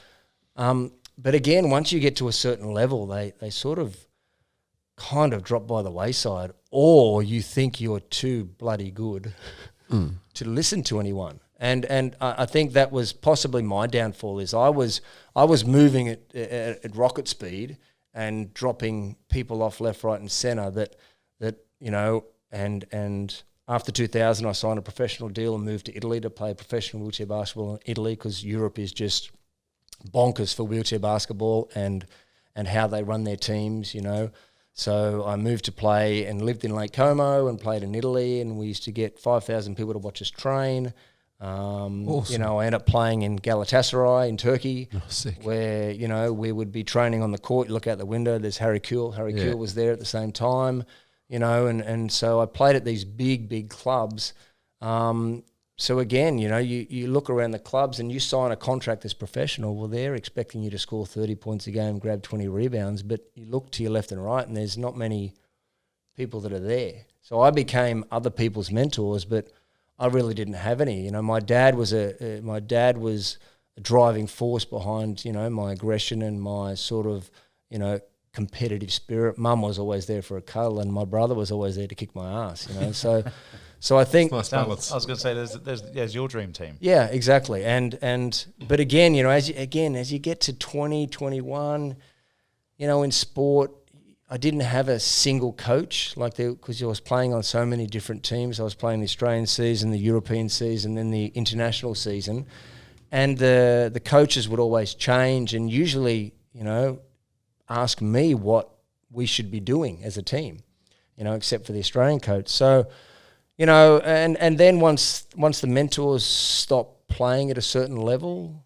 But again, once you get to a certain level, they sort of kind of drop by the wayside, or you think you're too bloody good to listen to anyone. And I think that was possibly my downfall. Is I was moving at rocket speed and dropping people off left, right, and centre. That you know, and after 2000, I signed a professional deal and moved to Italy to play professional wheelchair basketball in Italy, because Europe is just bonkers for wheelchair basketball and how they run their teams, you know. So I moved to play and lived in Lake Como and played in Italy, and we used to get 5,000 people to watch us train. Awesome. You know, I ended up playing in Galatasaray in Turkey, sick. where, you know, we would be training on the court. You look out the window, there's Harry Kuehl. Harry Kuehl was there at the same time, you know, and so I played at these big clubs. So again, you know, you look around the clubs and you sign a contract as professional. Well, they're expecting you to score 30 points a game, grab 20 rebounds, but you look to your left and right and there's not many people that are there. So I became other people's mentors, but I really didn't have any. You know, my dad was a driving force behind, you know, my aggression and my sort of, you know, competitive spirit. Mum was always there for a cuddle, and my brother was always there to kick my ass, you know. So I think I was going to say there's your dream team. Yeah, exactly. But again, you know, as you get to 20, 21, you know, in sport, I didn't have a single coach because I was playing on so many different teams. I was playing the Australian season, the European season, then the international season, and the coaches would always change and usually, you know, ask me what we should be doing as a team, you know, except for the Australian coach. So, you know, and then once the mentors stopped playing at a certain level,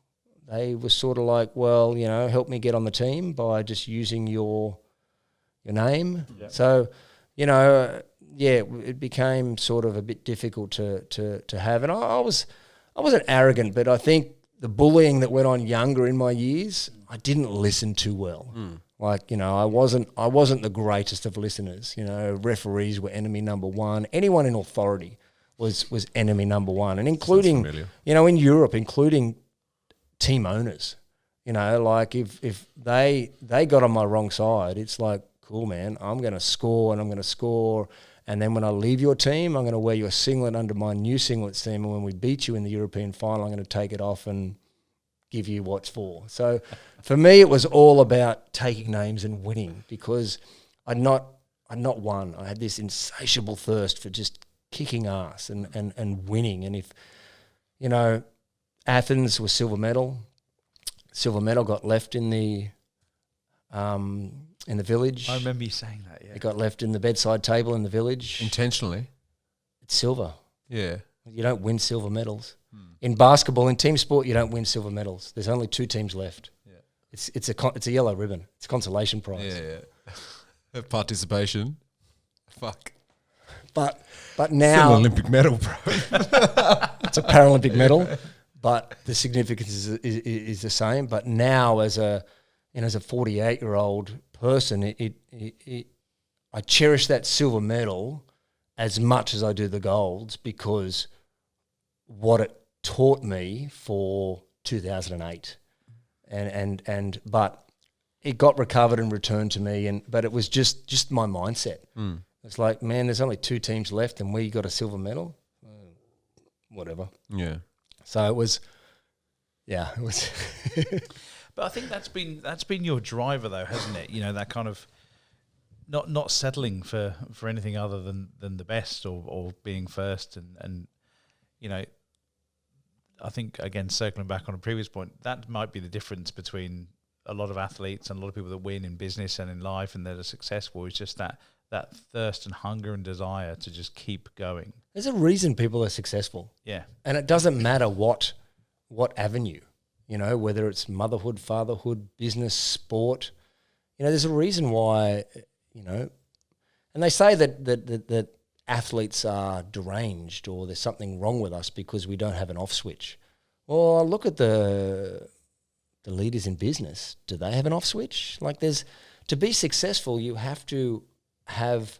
they were sort of like, well, you know, help me get on the team by just using your name. Yep. So, you know, it became sort of a bit difficult to have. And I wasn't arrogant, but I think the bullying that went on younger in my years, I didn't listen too well. Like, you know, I wasn't the greatest of listeners. You know, referees were enemy number one. Anyone in authority was enemy number one, and including, you know, in Europe, including team owners. You know, like if they got on my wrong side, it's like, cool, man, I'm going to score and I'm going to score. And then when I leave your team, I'm going to wear your singlet under my new singlet team. And when we beat you in the European final, I'm going to take it off and give you what's for. So for me, it was all about taking names and winning, because I I had this insatiable thirst for just kicking ass and winning. And if, Athens was silver medal got left in the village. I remember you saying that, yeah. It got left in the bedside table in the village. Intentionally? It's silver. Yeah. You don't win silver medals. In basketball, in team sport, you don't win silver medals. There's only 2 teams left. Yeah. It's a yellow ribbon. It's a consolation prize. Yeah. Participation. Fuck. But now... Still an Olympic medal, bro. It's a Paralympic medal, but the significance is the same. But now as a 48-year-old person, I cherish that silver medal as much as I do the golds, because what it taught me for 2008, but it got recovered and returned to me, but it was just my mindset. It's like, man, there's only 2 teams left, and we got a silver medal. Whatever. Yeah. So it was. But I think that's been your driver, though, hasn't it? That kind of not settling for anything other than the best or being first, and I think, again, circling back on a previous point, that might be the difference between a lot of athletes and a lot of people that win in business and in life and that are successful, is just that thirst and hunger and desire to just keep going. There's a reason people are successful. Yeah. And it doesn't matter what avenue, whether it's motherhood, fatherhood, business, sport. There's a reason why, and they say that athletes are deranged or there's something wrong with us because we don't have an off switch. Well, look at the leaders in business. Do they have an off switch? Like, to be successful, you have to have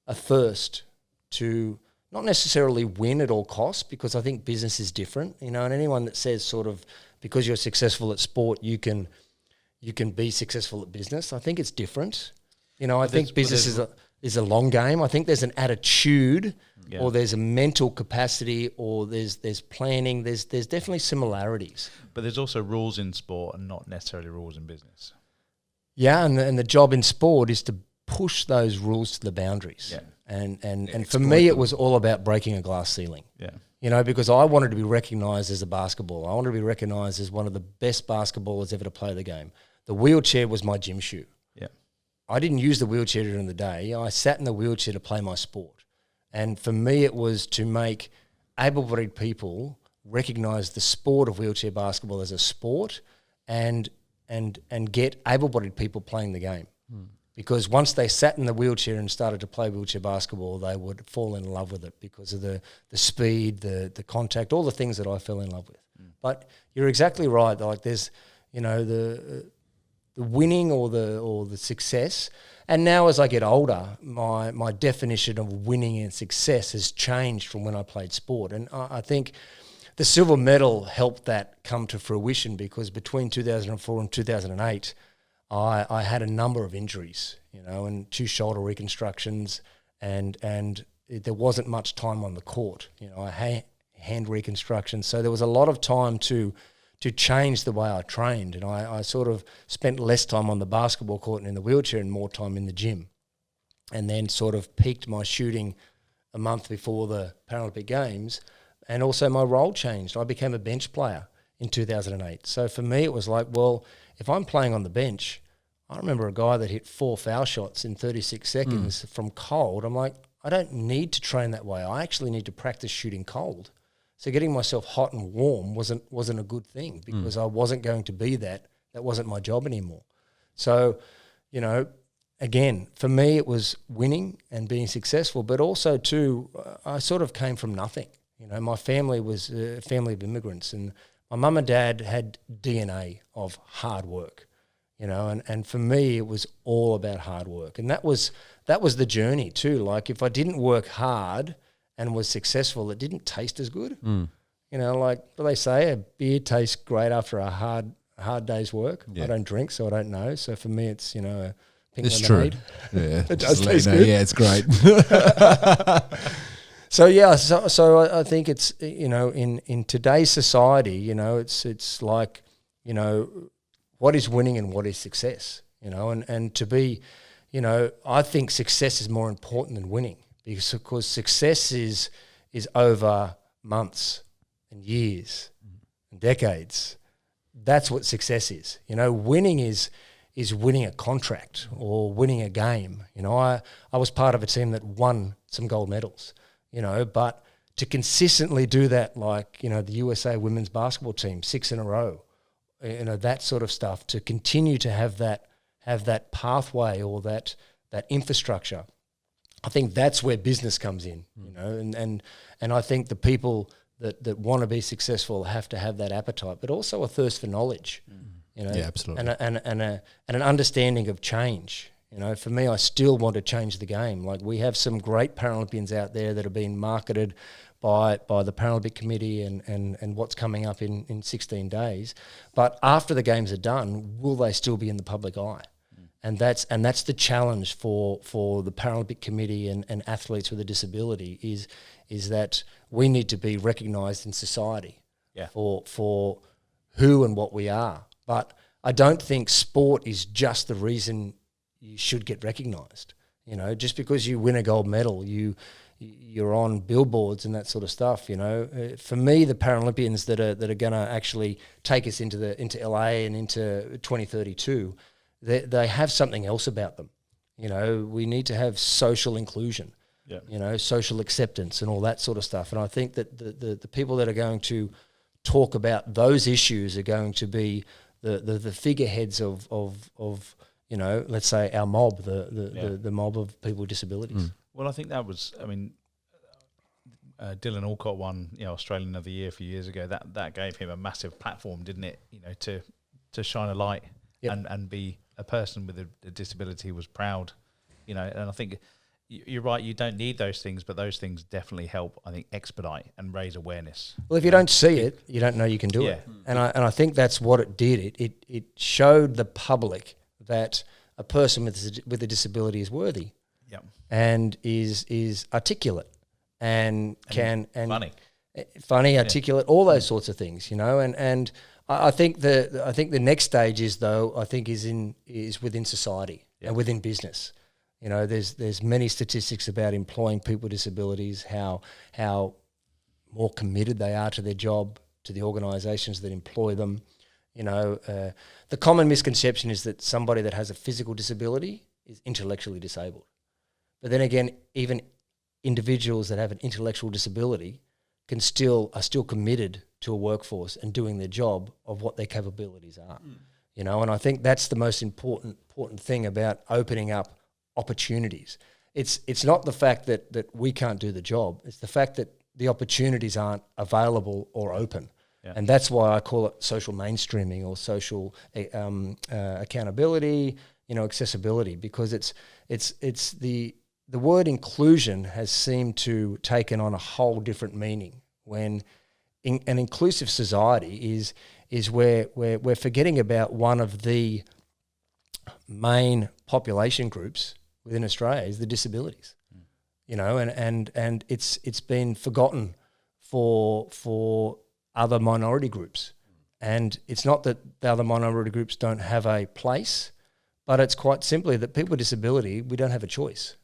a thirst to not necessarily win at all costs, because I think business is different, and anyone that says sort of because you're successful at sport, you can be successful at business, I think it's different. I think business is a long game. I think there's an attitude, or there's a mental capacity, or there's planning. There's definitely similarities. But there's also rules in sport and not necessarily rules in business. Yeah, and the job in sport is to push those rules to the boundaries. Yeah. And for me, it was all about breaking a glass ceiling. Yeah. Because I wanted to be recognised as a basketballer. I wanted to be recognised as one of the best basketballers ever to play the game. The wheelchair was my gym shoe. Yeah. I didn't use the wheelchair during the day. I sat in the wheelchair to play my sport. And for me, it was to make able-bodied people recognise the sport of wheelchair basketball as a sport, and get able-bodied people playing the game. Because once they sat in the wheelchair and started to play wheelchair basketball, they would fall in love with it because of the speed, the contact, all the things that I fell in love with. But you're exactly right. Like, there's, the winning or the success. And now as I get older, my definition of winning and success has changed from when I played sport. And I think the silver medal helped that come to fruition, because between 2004 and 2008, I had a number of injuries, and 2 shoulder reconstructions, and there wasn't much time on the court. I had hand reconstructions, so there was a lot of time to change the way I trained, and I sort of spent less time on the basketball court and in the wheelchair and more time in the gym, and then sort of peaked my shooting a month before the Paralympic Games, and also my role changed. I became a bench player in 2008. So for me, it was like, well, if I'm playing on the bench, I remember a guy that hit 4 foul shots in 36 seconds from cold. I'm like, I don't need to train that way. I actually need to practice shooting cold. So getting myself hot and warm wasn't a good thing, because I wasn't going to be that. That wasn't my job anymore. So, again, for me, it was winning and being successful, but also too, I sort of came from nothing. My family was a family of immigrants, and my mum and dad had DNA of hard work, and for me, it was all about hard work. And that was the journey too. Like, if I didn't work hard and was successful, it didn't taste as good. Like what they say, a beer tastes great after a hard day's work. Yeah. I don't drink, so I don't know. So for me, it's, a pink lemonade. True. Yeah. It does taste good. Yeah, it's great. So I think it's, in today's society, it's like, what is winning and what is success, and to be, I think success is more important than winning, because success is over months and years and decades. That's what success is. Winning is winning a contract or winning a game. I was part of a team that won some gold medals, but to consistently do that, like, the USA women's basketball team, 6 in a row, that sort of stuff, to continue to have that pathway or that infrastructure, I think that's where business comes in, and I think the people that want to be successful have to have that appetite, but also a thirst for knowledge, Yeah, absolutely. and an understanding of change. For me, I still want to change the game. Like, we have some great Paralympians out there that are being marketed by the Paralympic Committee and what's coming up in 16 days. But after the games are done, will they still be in the public eye? And that's the challenge for the Paralympic Committee and athletes with a disability is that we need to be recognised in society for who and what we are. But I don't think sport is just the reason you should get recognised. Just because you win a gold medal, you're on billboards and that sort of stuff. For me, the Paralympians that are going to actually take us into LA and into 2032, they have something else about them. We need to have social inclusion, social acceptance and all that sort of stuff. And I think that the people that are going to talk about those issues are going to be the figureheads of let's say our mob, the mob of people with disabilities. Well, I think that was, Dylan Alcott won, Australian of the Year a few years ago. That gave him a massive platform, didn't it? To shine a light and be a person with a disability was proud, And I think you're right. You don't need those things, but those things definitely help. I think expedite and raise awareness. Well, if you don't see it, you don't know you can do it. And I think that's what it did. It showed the public that a person with a disability is worthy, and is articulate and funny, articulate, all those sorts of things, And I think the next stage is within society and within business. There's many statistics about employing people with disabilities, how more committed they are to their job, to the organisations that employ them. The common misconception is that somebody that has a physical disability is intellectually disabled. But then again, even individuals that have an intellectual disability are still committed to a workforce and doing their job of what their capabilities are. And I think that's the most important thing about opening up opportunities. It's not the fact that we can't do the job. It's the fact that the opportunities aren't available or open. Yeah. And that's why I call it social mainstreaming or social accountability, accessibility, because it's the word inclusion has seemed to taken on a whole different meaning when an inclusive society is where we're forgetting about one of the main population groups within Australia is the disabilities, and it's been forgotten for other minority groups. And it's not that the other minority groups don't have a place, but it's quite simply that people with disability, we don't have a choice.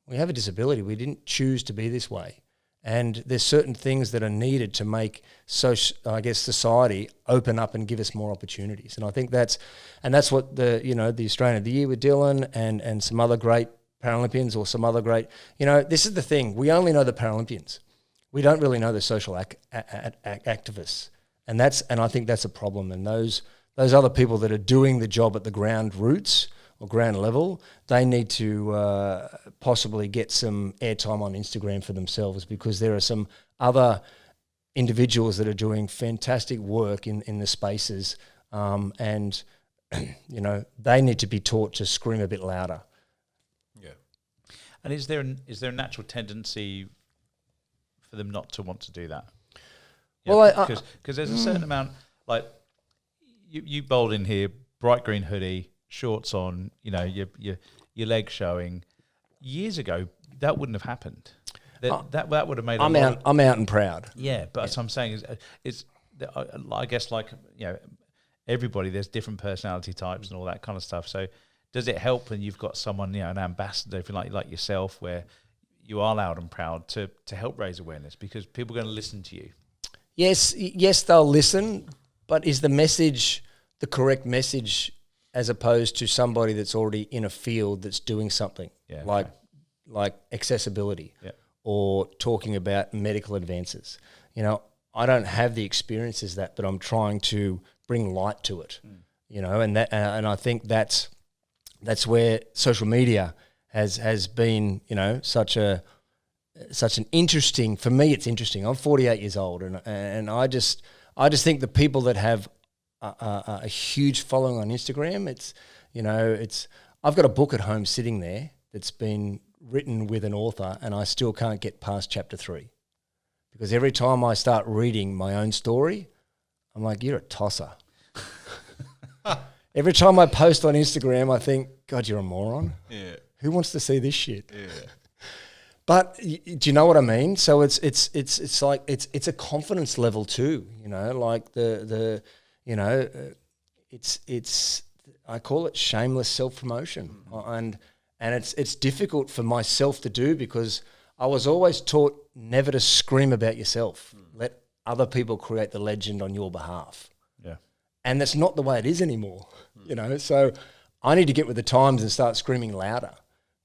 We have a disability. We didn't choose to be this way. And there's certain things that are needed to make society open up and give us more opportunities. And I think that's what the Australian of the Year with Dylan and some other great Paralympians or some other great, this is the thing. We only know the Paralympians. We don't really know the social activists. And I think that's a problem. And those other people that are doing the job at the ground roots or ground level, they need to possibly get some airtime on Instagram for themselves, because there are some other individuals that are doing fantastic work in the spaces, and they need to be taught to scream a bit louder. Yeah. And is there a natural tendency for them not to want to do that? Yeah, because there's a certain amount, like you bowled in here, bright green hoodie, shorts on, your legs showing. Years ago, that wouldn't have happened. That would have made. I'm out and proud. Yeah, but what I'm saying is, I guess everybody, there's different personality types and all that kind of stuff. So does it help when you've got someone, an ambassador, if you like yourself, where you are loud and proud to help raise awareness, because people are going to listen to you? Yes, they'll listen, but is the message the correct message as opposed to somebody that's already in a field that's doing something like accessibility or talking about medical advances? I don't have the experiences but I'm trying to bring light to it, and I think that's where social media has been, such an interesting, for me it's interesting. I'm 48 years old and I just think the people that have a huge following on Instagram, I've got a book at home sitting there that's been written with an author and I still can't get past chapter 3. Because every time I start reading my own story, I'm like, you're a tosser. Every time I post on Instagram, I think, God, you're a moron. Yeah. Who wants to see this shit? Yeah. But do you know what I mean? So it's like it's a confidence level too. It's I call it shameless self-promotion, and it's difficult for myself to do because I was always taught never to scream about yourself. Let other people create the legend on your behalf. Yeah, and that's not the way it is anymore. So I need to get with the times and start screaming louder.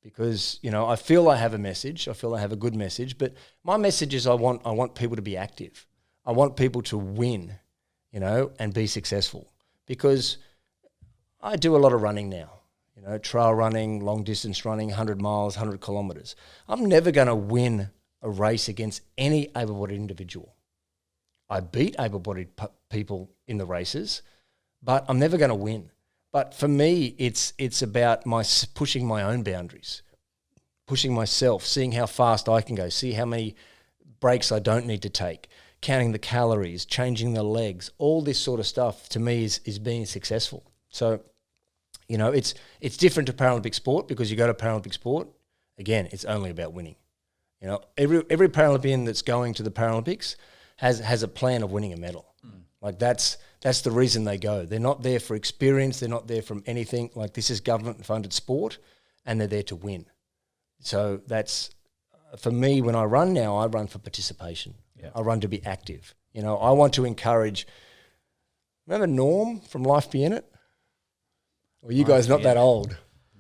Because, I feel I have a message. I feel I have a good message. But my message is I want people to be active. I want people to win, and be successful. Because I do a lot of running now, trail running, long distance running, 100 miles, 100 kilometres. I'm never going to win a race against any able-bodied individual. I beat able-bodied people in the races, but I'm never going to win. But for me, it's about pushing my own boundaries, pushing myself, seeing how fast I can go, see how many breaks I don't need to take, counting the calories, changing the legs, all this sort of stuff to me is being successful. So, it's different to Paralympic sport because you go to Paralympic sport, again, it's only about winning. Every Paralympian that's going to the Paralympics has a plan of winning a medal. Like that's the reason they go. They're not there for experience. They're not there from anything. Like this is government-funded sport, and they're there to win. So that's, for me, when I run now, I run for participation. Yeah. I run to be active. I want to encourage. Remember Norm from Life Be In It? Well, you guys not that old.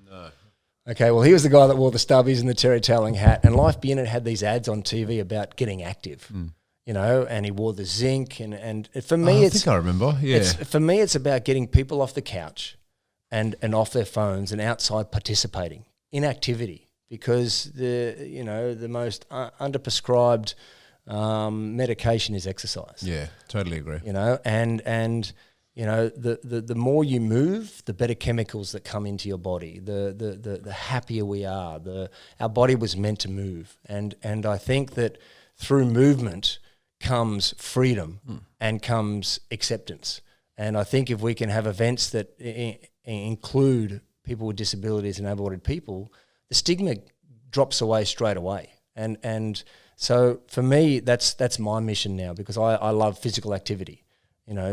No. Okay, well, he was the guy that wore the stubbies and the terry toweling hat, and Life Be In It had these ads on TV about getting active. And he wore the zinc, and for me, I think I remember. Yeah, for me, it's about getting people off the couch, and off their phones and outside participating in activity, because the most underprescribed medication is exercise. Yeah, totally agree. The more you move, the better chemicals that come into your body. The happier we are. Our body was meant to move, and I think that through movement comes freedom and comes acceptance. And I think if we can have events that include people with disabilities and able-bodied people, the stigma drops away straight away. And so for me, that's my mission now, because I love physical activity.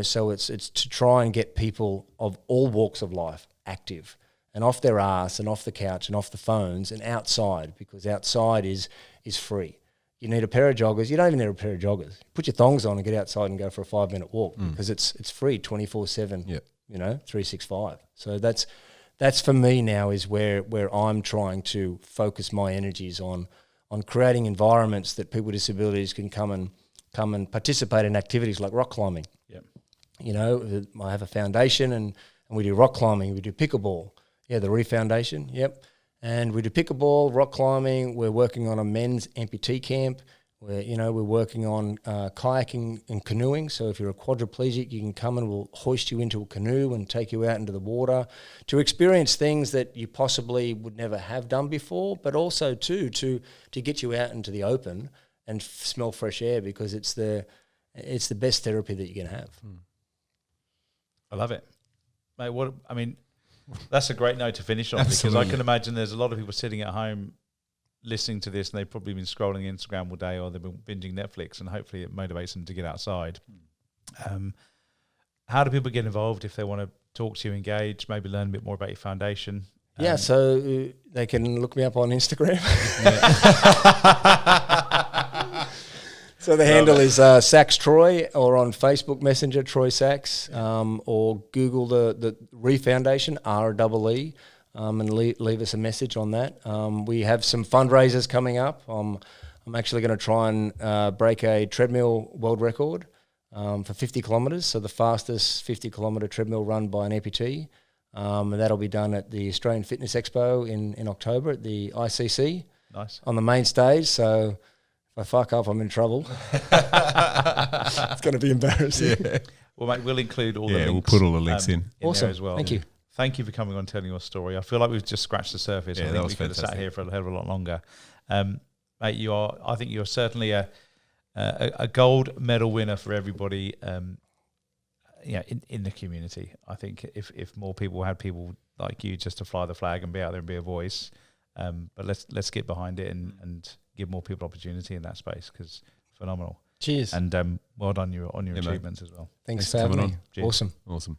So it's to try and get people of all walks of life active and off their ass and off the couch and off the phones and outside, because outside is free. You need a pair of joggers. You don't even need a pair of joggers. Put your thongs on and get outside and go for a 5-minute walk, because it's free 24/7. Yep. 365. So that's for me now is where I'm trying to focus my energies on creating environments that people with disabilities can come and participate in activities like rock climbing. Yep. I have a foundation and we do rock climbing. We do pickleball. Yeah, the Reef Foundation. Yep. And we do pickleball, rock climbing. We're working on a men's amputee camp. We're working on kayaking and canoeing. So if you're a quadriplegic, you can come and we'll hoist you into a canoe and take you out into the water to experience things that you possibly would never have done before, but also too to get you out into the open and smell fresh air, because it's the best therapy that you can have. I love it, mate. That's a great note to finish on. Because I can imagine there's a lot of people sitting at home listening to this, and they've probably been scrolling Instagram all day, or they've been binging Netflix, and hopefully it motivates them to get outside. How do people get involved if they want to talk to you, engage, maybe learn a bit more about your foundation? Yeah, so they can look me up on Instagram. So the handle is Sachs Troy, or on Facebook Messenger, Troy Sachs, or Google the Foundation, REE, and leave us a message on that. We have some fundraisers coming up. I'm actually going to try and break a treadmill world record for 50 kilometres, so the fastest 50-kilometre treadmill run by an amputee. And that'll be done at the Australian Fitness Expo in October at the ICC. Nice. On the main stage, so if I fuck up, I'm in trouble. It's going to be embarrassing. Yeah. Well, mate, we'll include all the links. Yeah, we'll put all the links in. Awesome. there as well. Thank you. Thank you for coming on and telling your story. I feel like we've just scratched the surface. Yeah, I that think was we could have sat fantastic. here for a hell of a lot longer. Mate, I think you're certainly a gold medal winner for everybody. In the community. I think if more people had people like you just to fly the flag and be out there and be a voice, but let's get behind it and give more people opportunity in that space, because phenomenal. Cheers. And well done on your Yeah, achievements as well. Thanks for for having coming me. on. Cheers. Awesome. Awesome.